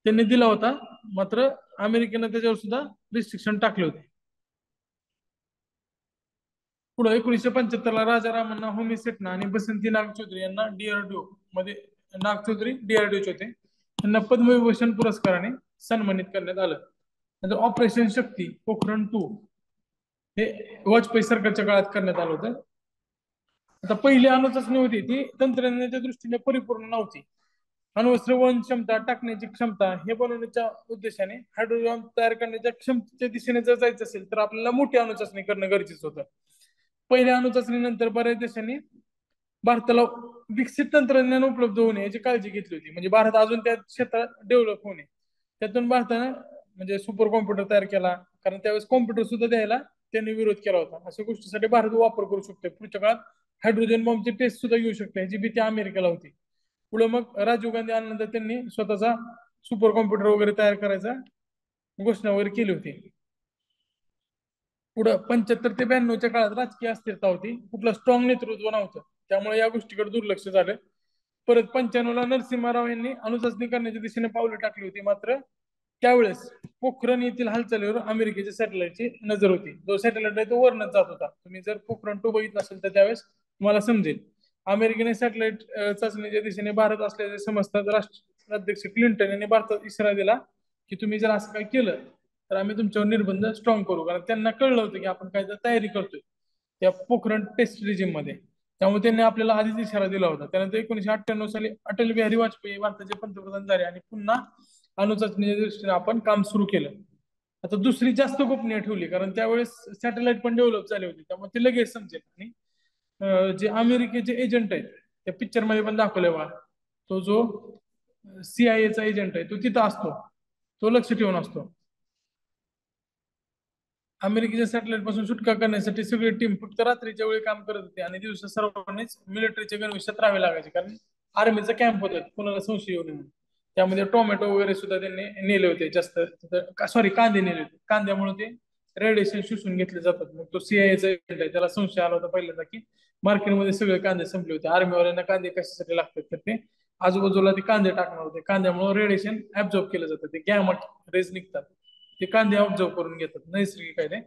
त्यांनी दिला होता. मात्र अमेरिकेनं त्याच्यावर सुद्धा रिस्ट्रिक्शन टाकले होते. पुढे 1975 राजारामन्ना, होमी सेटना आणि बसंती नागचौधरी यांना डीआरडीओ मध्ये, नागचौधरी डीआरडीओ होते, त्यांना पद्मविभूषण पुरस्काराने सन्मानित करण्यात आलं. नंतर ऑपरेशन शक्ती पोखरण 2 हे वाजपेयी सरकारच्या काळात करण्यात आलं होतं. आता पहिली अणुचाचणी होती ती तंत्रज्ञानाच्या दृष्टीने परिपूर्ण नव्हती. अणुअस्त्र वहन क्षमता, टाकण्याची क्षमता हे बनवण्याच्या उद्देशाने हायड्रोजन तयार करण्याच्या क्षमतेच्या दिशेने जर जायचं असेल तर आपल्याला मोठी अणुचाचणी करणं गरजेचं होतं. पहिल्या अणुचाचणीनंतर बऱ्याच देशांनी भारताला विकसित तंत्रज्ञान उपलब्ध होणे याची काळजी घेतली होती. म्हणजे भारत अजून त्या क्षेत्रात डेव्हलप होणे. त्यातून भारतानं म्हणजे सुपर कॉम्प्युटर तयार केला. कारण त्यावेळेस कॉम्प्युटर सुद्धा द्यायला त्यांनी विरोध केला होता. अशा गोष्टीसाठी भारत वापर करू शकतो. पुढच्या काळात हायड्रोजन बॉम्बची टेस्ट सुद्धा घेऊ शकते, ह्याची भीती अमेरिकेला होती. पुढे मग राजीव गांधी आल्यानंतर त्यांनी स्वतःचा सुपर कॉम्प्युटर वगैरे तयार करायचा घोषणा वगैरे केली होती. पुढं 75 ते 92च्या काळात राजकीय अस्थिरता होती. कुठलं स्ट्रॉंग नेतृत्व नव्हतं. त्यामुळे या गोष्टीकडे दुर्लक्ष झालं. परत 95ला नरसिंहराव यांनी अणुचाचणी करण्याच्या दिशेने पावले टाकली होती. मात्र त्यावेळेस पोखरण येथील हालचालीवर अमेरिकेच्या सॅटेलाइटची नजर होती. जो सॅटेलाइट आहे तो वरनच जात होता. तुम्ही जर पोखरण 2 बघितलं असेल तर त्यावेळेस तुम्हाला समजेल. अमेरिकेने सॅटेलाइट चाचणीच्या दिशेने भारत असल्याचे समजतात राष्ट्राध्यक्ष क्लिंटन यांनी भारतात इशारा दिला की तुम्ही जर असं काय केलं तर आम्ही तुमच्यावर निर्बंध स्ट्रॉंग करू. कारण त्यांना कळलं होतं की आपण काय तयारी करतोय त्या पोखरण टेस्ट रिजिम मध्ये. त्यामुळे त्यांनी आपल्याला आधीच इशारा दिला होता. त्यानंतर 1998 साली अटल बिहारी वाजपेयी भारताचे पंतप्रधान झाले आणि पुन्हा अणुचाचणीच्या दृष्टीने आपण काम सुरू केलं. आता दुसरी जास्त गोपनीय ठेवली कारण त्यावेळेस सॅटेलाइट पण डेव्हलप झाले होते. त्यामुळे ते लगेच समजेल. आणि जे अमेरिकेचे एजंट आहेत त्या पिक्चर मध्ये पण दाखवलंय बघा, तो जो CIA चा एजंट आहे तो तिथं असतो, तो लक्ष ठेवून असतो. अमेरिकेच्या सॅटेलाइट पासून सुटका करण्यासाठी सगळी टीम फक्त रात्रीच्या वेळी काम करत होती आणि दिवसा सर्वांनीच मिलिटरीच्या गणवेशात राहावे लागायचे. कारण आर्मीचा कॅम्प होता, कोणाला संशय येऊ नये. त्यामध्ये टोमॅटो वगैरे सुद्धा त्यांनी नेले होते जास्त, सॉरी कांदे नेले होते. कांद्यामुळे ते रेडिएशन शोषून घेतले जातात. मग तो CIA चा एजंट आहे, त्याला संशय आला होता पहिल्यांदा की मार्केटमध्ये सगळे कांदे संपले होते. आर्मीवाल्यांना कांदे कशासाठी लागतात तर ते आजूबाजूला ते कांदे टाकणार होते. कांद्यामुळे रेडिएशन ऍब्झॉर्ब केलं जातं, ते गॅमा रेज निघतात, ते कांदे ऑब्झर्व करून घेतात. नैसर्गिक आहे ते.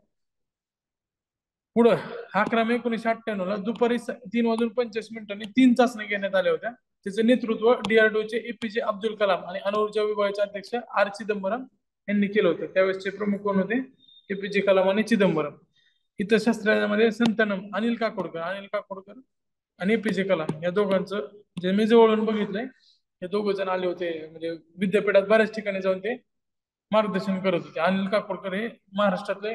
पुढं 11 मे 1998 दुपारी 3:25 3 चाचण्या घेण्यात आल्या होत्या. त्याचं नेतृत्व डीआरडीओचे APJ अब्दुल कलाम आणि अणुऊर्जा विभागाचे अध्यक्ष आर चिदंबरम यांनी केलं होतं. त्यावेळेसचे प्रमुख कोण होते? APJ कलाम आणि चिदंबरम. इतर शास्त्रज्ञांमध्ये संतनम अनिल काकोडकर आणि APJ कलाम या दोघांचं जे मी जवळून बघितलंय, हे दोघ जण आले होते. म्हणजे विद्यापीठात बऱ्याच ठिकाणी जाऊन ते मार्गदर्शन करत होते. अनिल काकोडकर हे महाराष्ट्रातले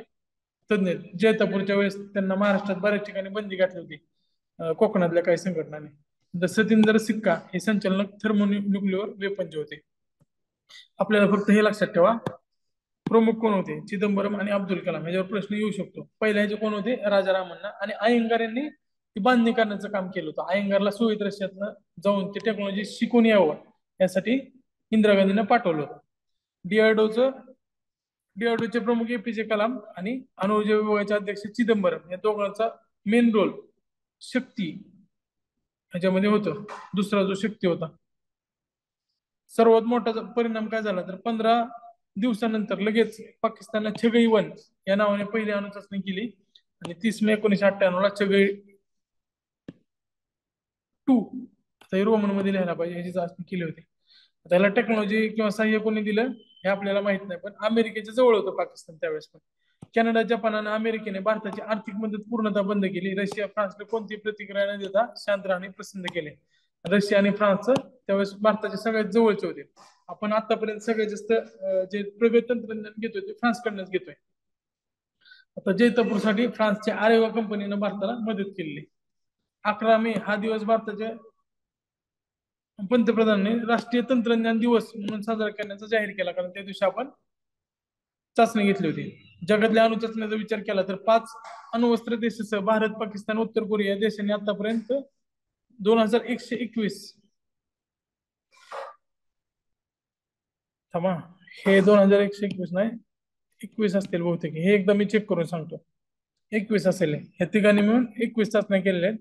तज्ञ आहेत. जैतापूरच्या वेळेस त्यांना महाराष्ट्रात बऱ्याच ठिकाणी बंदी घातली होती कोकणातल्या काही संघटनांनी. सतिंदर सिक्का हे संचालक थर्मोन्युक्लिअर वेपनचे होते. आपल्याला फक्त हे लक्षात ठेवा, प्रमुख कोण होते? चिदंबरम आणि अब्दुल कलाम. याच्यावर प्रश्न येऊ शकतो. पहिल्याचे कोण होते? राजारामन्ना. आणि अय्यंगार यांनी ती बांधणी करण्याचं काम केलं होतं. अय्यंगारला सोव्हिएत रशियातनं जाऊन ती टेक्नॉलॉजी शिकून यावं यासाठी इंदिरा गांधींना पाठवलं होतं. डीआरडीओचे प्रमुख एपीजे कलाम आणि अणुऊर्जा विभागाचे अध्यक्ष चिदंबरम या दोघांचा मेन रोल शक्ती ह्याच्यामध्ये होतं. दुसरा जो शक्ती होता, सर्वात मोठा परिणाम काय झाला तर 15 दिवसानंतर लगेच पाकिस्तानला छगई-1 या नावाने पहिली अणुचाचणी केली आणि 30 मे 1998 ला छगई-2 रोमन मध्ये लिहायला पाहिजे ह्याची चाचणी केली होती. त्याला टेक्नॉलॉजी किंवा सहाय्य कोणी दिलं हे आपल्याला माहित नाही, पण अमेरिकेच्या जवळ होतं पाकिस्तान त्यावेळेस. पण कॅनडा, जपान आणि अमेरिकेने भारताची आर्थिक मदत पूर्णतः बंद केली. रशिया, फ्रान्सने कोणती प्रतिक्रिया न देता शांत राहणे पसंत केले. रशिया आणि फ्रान्स त्यावेळेस भारताचे सगळ्यात जवळचे होते. आपण आतापर्यंत सगळ्यात जास्त जे प्रगत तंत्रज्ञान घेतोय ते फ्रान्सकडनंच घेतोय. आता जैतपूरसाठी फ्रान्सच्या आरेवा कंपनीनं भारताला मदत केली. 11 मे हा दिवस भारताच्या पंतप्रधानांनी राष्ट्रीय तंत्रज्ञान दिवस म्हणून साजरा करण्याचा जाहीर केला, कारण त्या दिवशी आपण चाचणी घेतली होती. जगातल्या अणुचाचणीचा विचार केला तर 5 अणुवस्त्र देशासह भारत, पाकिस्तान, उत्तर कोरिया या देशांनी आतापर्यंत 2121 थांबा, हे 2121 नाही, 21 असतील बहुतेक. हे एकदा मी चेक करून सांगतो. 21 असेल. ह्या तिघांनी मिळून 21 चाचण्या केलेल्या आहेत.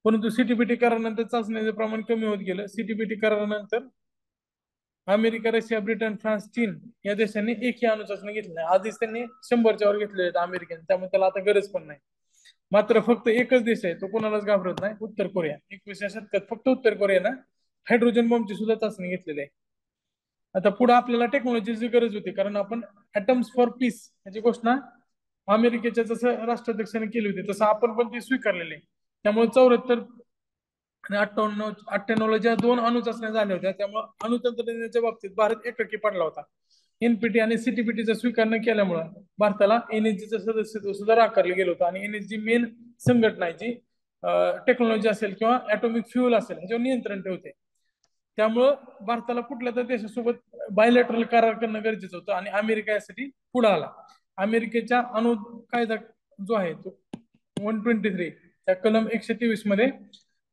परंतु सीटीबीटी करारानंतर चाचण्याचे प्रमाण कमी होत गेलं. सीटीबीटी करारानंतर अमेरिका, रशिया, ब्रिटन, फ्रान्स, चीन या देशांनी एकही अणुचाचणी घेतली नाही. आधीच त्यांनी 100च्या वर घेतलेले आहेत अमेरिकेने, त्यामुळे त्याला आता गरज पण नाही. मात्र फक्त एकच देश आहे, तो कोणालाच घाबरत नाही, उत्तर कोरिया. 21व्या शतकात फक्त उत्तर कोरियानं हायड्रोजन बॉम्बची सुद्धा चाचणी घेतलेली आहे. आता पुढे आपल्याला टेक्नॉलॉजीची गरज होती, कारण आपण ॲटम्स फॉर पीस याची घोषणा अमेरिकेच्या जसं राष्ट्राध्यक्षाने केली होती तसं आपण पण ती स्वीकारलेली आहे. त्यामुळे 74 आणि 98ला ज्या 2 अणुचाचण्या झाल्या होत्या, त्यामुळे अणुतंत्रज्ञानाच्या बाबतीत भारत एकाकी पडला होता. एनपीटी आणि सीटीपीटीचा स्वीकार न केल्यामुळे भारताला एनएसजीचं सदस्यत्व सुद्धा नाकारलं गेलं होतं. आणि एनएसजी मेन संघटना आहे जी टेक्नॉलॉजी असेल किंवा ॲटॉमिक फ्युअल असेल ह्याच्यावर नियंत्रण ठेवते. त्यामुळं भारताला कुठल्या तर देशासोबत बायलॅटरल करार करणं गरजेचं होतं आणि अमेरिका यासाठी पुढे आला. अमेरिकेच्या अणु कायदा जो आहे तो 123 त्या कलम 123 मध्ये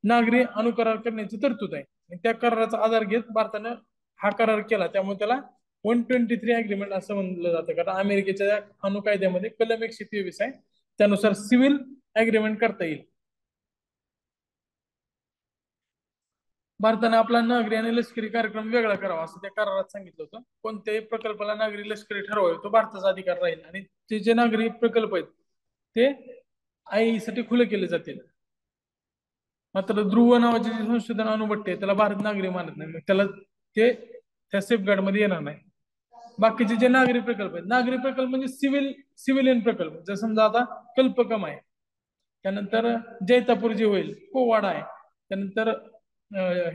नागरी अणुकरार करण्याची तरतूद आहे. आणि त्या कराराचा आधार घेत भारतानं हा करार केला, त्यामुळे त्याला 123 अग्रीमेंट असं म्हणलं जातं. कारण अमेरिकेच्या अणु कायद्यामध्ये कलम 123 आहे, त्यानुसार सिव्हिल अग्रीमेंट करता येईल. भारताने आपला नागरी आणि लष्करी कार्यक्रम वेगळा करावा असं त्या करारात सांगितलं होतं. कोणत्याही प्रकल्पाला नागरी लष्करी ठरवावे तो भारताचा अधिकार राहील आणि ते जे नागरी प्रकल्प आहेत ते आईसाठी खुले केले जातील. मात्र ध्रुव नावाचे जे संशोधन अणुभट्टी आहे त्याला भारत नागरी मानत नाही, मग त्याला ते त्या सेफगार्ड मध्ये येणार नाही. बाकीचे जे नागरी प्रकल्प आहेत, नागरी प्रकल्प म्हणजे सिव्हिलियन प्रकल्प, जर समजा आता कल्पकम आहे, त्यानंतर जैतापूर जे होईल, पोवाडा आहे, त्यानंतर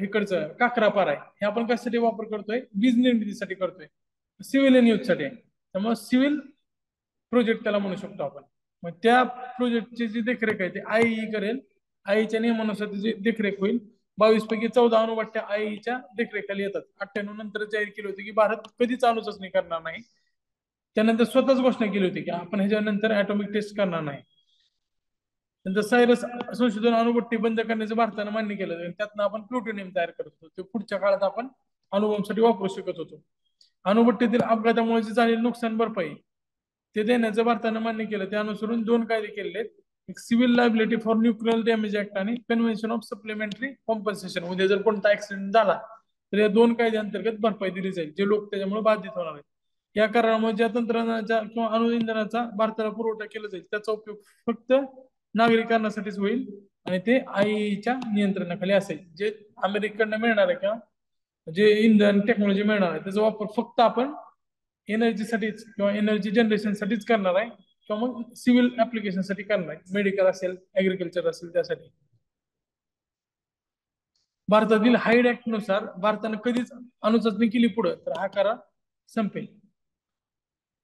इकडचं काकरापार आहे, हे आपण कशासाठी वापर करतोय, वीज निर्मितीसाठी करतोय, सिव्हिलियन यूज साठी. त्यामुळे सिव्हिल प्रोजेक्ट त्याला म्हणू शकतो आपण. मग त्या प्रोजेक्टची जी देखरेख आहे ती आयई करेल. आईच्या नियमानुसार त्याची देखरेख होईल. 22 पैकी 14 अणुभट्ट्या आईच्या देखरेखाली येतात. 98 नंतर जाहीर केलं होतं की भारत कधीच अणुचाचणी करणार नाही. त्यानंतर स्वतःच घोषणा केली होती की आपण ह्याच्यानंतर ॲटॉमिक टेस्ट करणार नाही. नंतर सायरस संशोधन अणुभट्टी बंद करण्याचं भारतानं मान्य केलं, त्यातनं आपण प्लुटोनियम तयार करत होतो, ते पुढच्या काळात आपण अणुबॉम्बसाठी वापरू शकत होतो. अणुभट्टीतील अपघातामुळे जे झालेले नुकसान भरपाई ते देण्याचं भारतानं मान्य केलं. त्यानुसार 2 कायदे केलेले आहेत, एक civil liability for nuclear damage act आणि कन्व्हेन्शन ऑफ सप्लिमेंटरी कॉम्पन्सेशन. उद्या जर कोणता ऍक्सिडेंट झाला तर या 2 कायद्यांतर्गत भरपाई दिली जाईल जे लोक त्याच्यामुळे बाधित होणार आहेत. या करारामुळे ज्या तंत्रज्ञानाचा किंवा अणुइंधनाचा भारताला पुरवठा केला जाईल त्याचा उपयोग फक्त नागरिकांसाठीच होईल आणि ते आईच्या नियंत्रणाखाली असेल. जे अमेरिकेकडनं मिळणार आहे किंवा जे इंधन टेक्नॉलॉजी मिळणार आहे त्याचा वापर फक्त आपण एनर्जीसाठीच किंवा एनर्जी जनरेशनसाठीच करणार आहे किंवा मग सिव्हिल ऍप्लिकेशनसाठी करणार आहे, मेडिकल असेल, ऍग्रिकल्चर असेल त्यासाठी. भारतातील हाईड ऍक्ट नुसार भारतानं कधीच अणुचाचणी केली पुढे तर हा करार संपेल.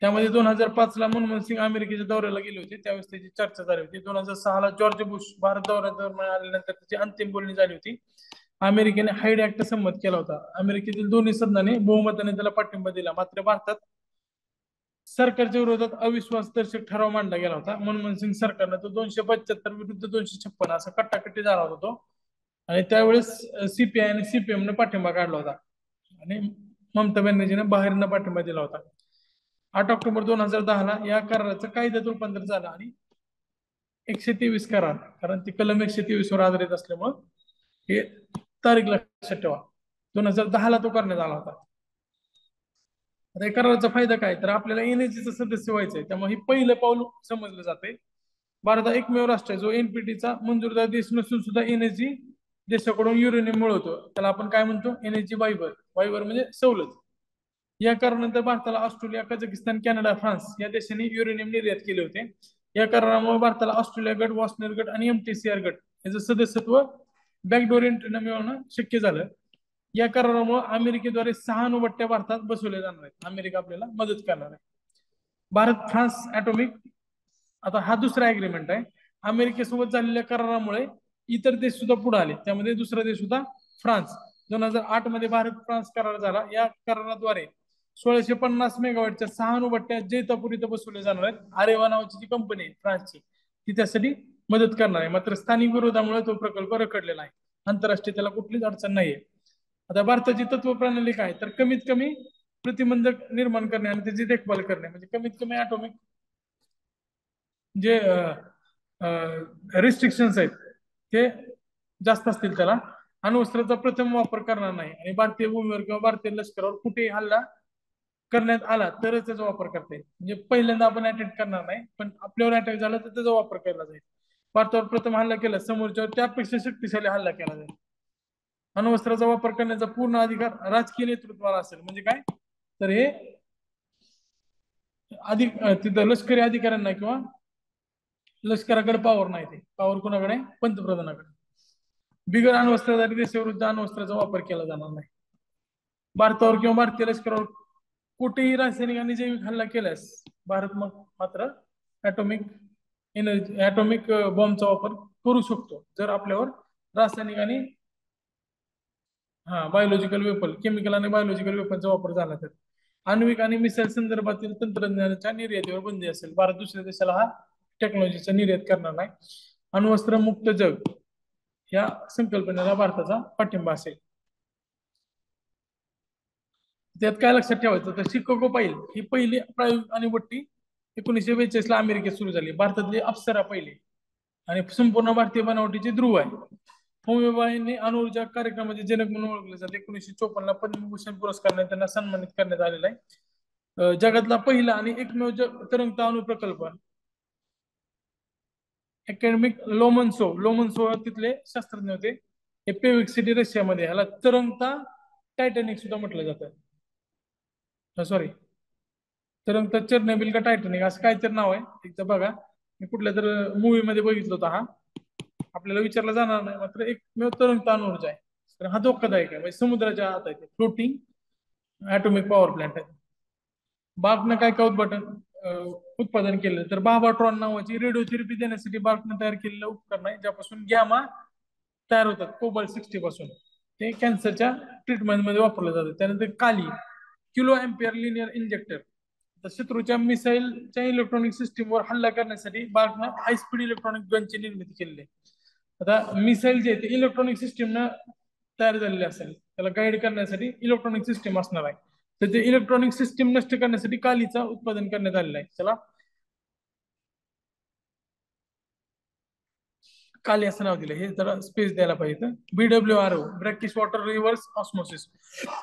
त्यामध्ये 2005ला मनमोहन सिंग अमेरिकेच्या दौऱ्याला गेले होते, त्यावेळेस त्याची चर्चा झाली होती. 2006ला जॉर्ज बुश भारत दौऱ्यावर आल्यानंतर त्याची अंतिम बोलणी झाली होती. अमेरिकेने हाईड ऍक्ट संमत केला होता. अमेरिकेतील दोन्ही सदनाने बहुमताने त्याला पाठिंबा दिला. मात्र भारतात सरकारच्या विरोधात अविश्वास दर्शक ठराव मांडला गेला होता. मनमोहन सिंग सरकारनं तो 275 विरुद्ध 256 असा कट्टाकट्टी झाला होता तो. आणि त्यावेळेस सीपीआय आणि सीपीएम ने पाठिंबा काढला होता. आणि ममता बॅनर्जीने बाहेरनं पाठिंबा दिला होता. 8 ऑक्टोबर 2010 या कराराचं कायद्यात रूपांतर झालं आणि 123 करार, कारण ती कलम 123 वर आधारित असल्यामुळं हे तारीख लक्षात ठेवा. 2010 तो करण्यात आला होता. आता या कराराचा फायदा काय, तर आपल्याला एनएजीचं सदस्य व्हायचंय, त्यामुळे हे पहिलं पाऊल समजलं जाते. भारत हा एकमेव राष्ट्र आहे जो एनपीटीचा मंजूरदार देश नसून सुद्धा एनएजी देशाकडून युरेनियम मिळवतो. त्याला आपण काय म्हणतो, एनएजी वायवर. वायवर म्हणजे सवलत. या करारानंतर भारताला ऑस्ट्रेलिया, कझाकिस्तान, कॅनडा, फ्रान्स या देशांनी युरेनियम निर्यात केले होते. या करारामुळे भारताला ऑस्ट्रेलिया गट, वॉसनर गट आणि एमटीसीआर गट याचं सदस्यत्व बॅकडोर एंट्रीनं मिळवणं शक्य झालं. या करारामुळे अमेरिकेद्वारे 6 अणुभट्ट्या भारतात बसवल्या जाणार आहेत. अमेरिका आपल्याला मदत करणार आहे. भारत फ्रान्स ऍटॉमिक, आता हा दुसरा अग्रीमेंट आहे. अमेरिकेसोबत झालेल्या करारामुळे इतर देश सुद्धा पुढे आले. त्यामध्ये दुसरा देश होता फ्रान्स. 2008 मध्ये भारत फ्रान्स करार झाला. या कराराद्वारे 1650 मेगावॅटच्या 6 अणुभट्ट्या जैतापूर इथं बसवल्या जाणार आहेत. आरेवा नावाची जी कंपनी आहे फ्रान्सची, ती त्यासाठी मदत करणार आहे. मात्र स्थानिक विरोधामुळे तो प्रकल्प रखडलेला आहे. आंतरराष्ट्रीय त्याला कुठलीच अडचण नाहीये. आता भारताची तत्व प्रणाली काय, तर कमीत कमी प्रतिबंधक निर्माण करणे आणि त्याची देखभाल करणे, म्हणजे कमीत कमी ॲटॉमिक जे रिस्ट्रिक्शन्स आहेत ते जास्त असतील त्याला. अणुअस्त्राचा प्रथम वापर करणार नाही आणि भारतीय भूमीवर किंवा भारतीय लष्करावर कुठेही हल्ला करण्यात आला तरच त्याचा वापर करता येईल. म्हणजे पहिल्यांदा आपण अटॅक करणार नाही, पण आपल्यावर अटॅक झाला तर त्याचा वापर केला जाईल. भारतावर प्रथम हल्ला केला, समोरच्यावर त्यापेक्षा शक्तिशाली हल्ला केला जाईल. अणुअस्त्राचा वापर करण्याचा पूर्ण अधिकार राजकीय नेतृत्वाला असेल. म्हणजे काय, तर हे अधिक तिथं लष्करी अधिकाऱ्यांना किंवा लष्कराकडे पॉवर नाही, ते पॉवर कोणाकडे, पंतप्रधानाकडे. बिगर अण्वस्त्रधारी देशाविरुद्ध अण्वस्त्राचा वापर केला जाणार नाही. भारतावर किंवा भारतीय लष्करावर कुठेही रासायनिक आणि जैविक हल्ला केल्यास भारत मग मात्र ऍटॉमिक एनर्जी, ऍटॉमिक बॉम्बचा वापर करू शकतो, जर आपल्यावर रासायनिक आणि बायोलॉजिकल वेपन, केमिकल आणि बायोलॉजिकल वेपनचा वापर झाला तर. आण्विक आणि मिसाईल संदर्भातील तंत्रज्ञानाच्या निर्यातीवर बंदी असेल. भारत दुसऱ्या देशाला हा टेक्नॉलॉजीचा निर्यात करणार नाही. अण्वस्त्र मुक्त जग या संकल्पनेला भारताचा पाठिंबा असेल. त्यात काय लक्षात ठेवायचं, तर शिकागो पाहिल ही पहिली प्रायोगिक अणुभट्टी 1942 ला अमेरिकेत सुरू झाली. भारतातली अप्सरा पहिली आणि संपूर्ण भारतीय बनावटीची ध्रुव आहे. होमीबाईंनी अणुऊर्जा कार्यक्रमाचे जनक म्हणून ओळखले जाते. 1954 ला पद्मभूषण पुरस्काराने त्यांना सन्मानित करण्यात आलेला आहे. जगातला पहिला आणि एकमेव तरंगता अणु प्रकल्प अकॅडमिक लोमन्सोव तिथले शास्त्रज्ञ होते. हे पेविक सिटी रशियामध्ये, ह्याला तरंगता टायटॅनिक सुद्धा म्हटलं जातं. सॉरी, तरंगता चेर्नोबिल का टायटॅनिक असं काहीतरी नाव आहे. एकदा बघा, मी कुठल्या तर मूवी मध्ये बघितलं होतं. हा आपल्याला विचारला जाणार नाही, मात्र एकमेव तरंगता अणुऊर्जा आहे. तर हा धोकादायक आहे, म्हणजे समुद्राच्या आत आहे, फ्लोटिंग ॲटॉमिक पॉवर प्लांट आहे. बार्कनं काय काय उत्पादन केलं, तर बाबाट्रॉन नावाची रेडिओथेरपी देण्यासाठी बार्कनं तयार केलेलं उपकरण आहे, ज्यापासून गॅमा तयार होतात कोबाल्ट 60 पासून. ते कॅन्सरच्या ट्रीटमेंट मध्ये वापरलं जातं. त्यानंतर काली किलो अँपियर लिनियर इंजेक्टर, शत्रूच्या मिसाईलच्या इलेक्ट्रॉनिक सिस्टीमवर हल्ला करण्यासाठी बार्कनं हाय स्पीड इलेक्ट्रॉनिक गनची निर्मिती केलेली आहे. आता मिसाईल जे ते इलेक्ट्रॉनिक सिस्टीमनं तयार झालेले असेल, त्याला गाईड करण्यासाठी इलेक्ट्रॉनिक सिस्टीम असणार आहे. तर ते इलेक्ट्रॉनिक सिस्टीम नष्ट करण्यासाठी कालीचा उत्पादन करण्यात आलेलं आहे. चला, काली असं नाव दिलं, हे जरा स्पेस द्यायला पाहिजे. BWRO ब्रॅकिश वॉटर रिव्हर्स ऑस्मोसिस,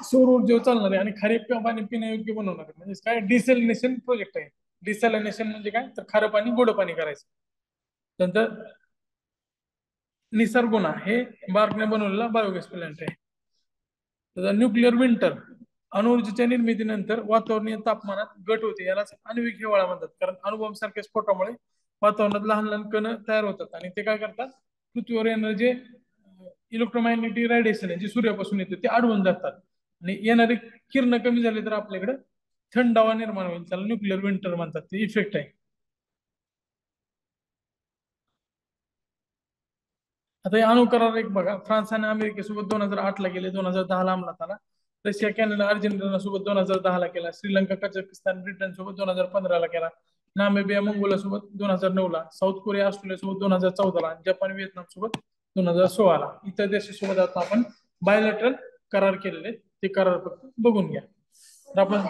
सौर ऊर्जेवर चालणार आहे आणि खरीप पाणी पिण्यायोग्य बनवणार आहे. म्हणजे काय, डिसॅलिनेशन प्रोजेक्ट आहे. डिसॅलिनेशन म्हणजे काय, तर खारं पाणी गोड पाणी करायचं. नंतर निसर्गुणा हे बार्कने बनवलेला बायोगॅस प्लांट आहे. न्यूक्लिअर विंटर, अणुऊर्जेच्या निर्मितीनंतर वातावरणीय तापमानात घट होते, यालाच आण्विक हिवाळा म्हणतात. कारण अणुबॉम्ब सारख्या स्फोटामुळे वातावरणात लहान लहान कण तयार होतात आणि ते काय करतात, पृथ्वीवर येणारे जे इलेक्ट्रोमॅग्नेटिक रेडिएशन आहे जे सूर्यापासून येते ते अडवून जातात आणि येणारे किरण कमी झाले तर आपल्याकडे थंडावा निर्माण होईल. त्याला न्यूक्लिअर विंटर म्हणतात. ते इफेक्ट आहे. आता हे अणु करार एक बघा, फ्रान्स आणि अमेरिकेसोबत 2008 ला गेले, 2010 ला अंमलात आला. रशिया, कॅनडा, अर्जेंटिना सोबत 2010 ला केला. श्रीलंका, कझाकिस्तान, ब्रिटन सोबत 2015 ला केला. नामिबिया, मंगोला सोबत 2009 ला. साऊथ कोरिया, ऑस्ट्रेलिया सोबत 2014 ला. जपान, व्हिएतनाम सोबत 2016 ला. इतर देशासोबत आता आपण बायोलॅटरल करार केलेले. ते करार फक्त बघून घ्या. तर आपण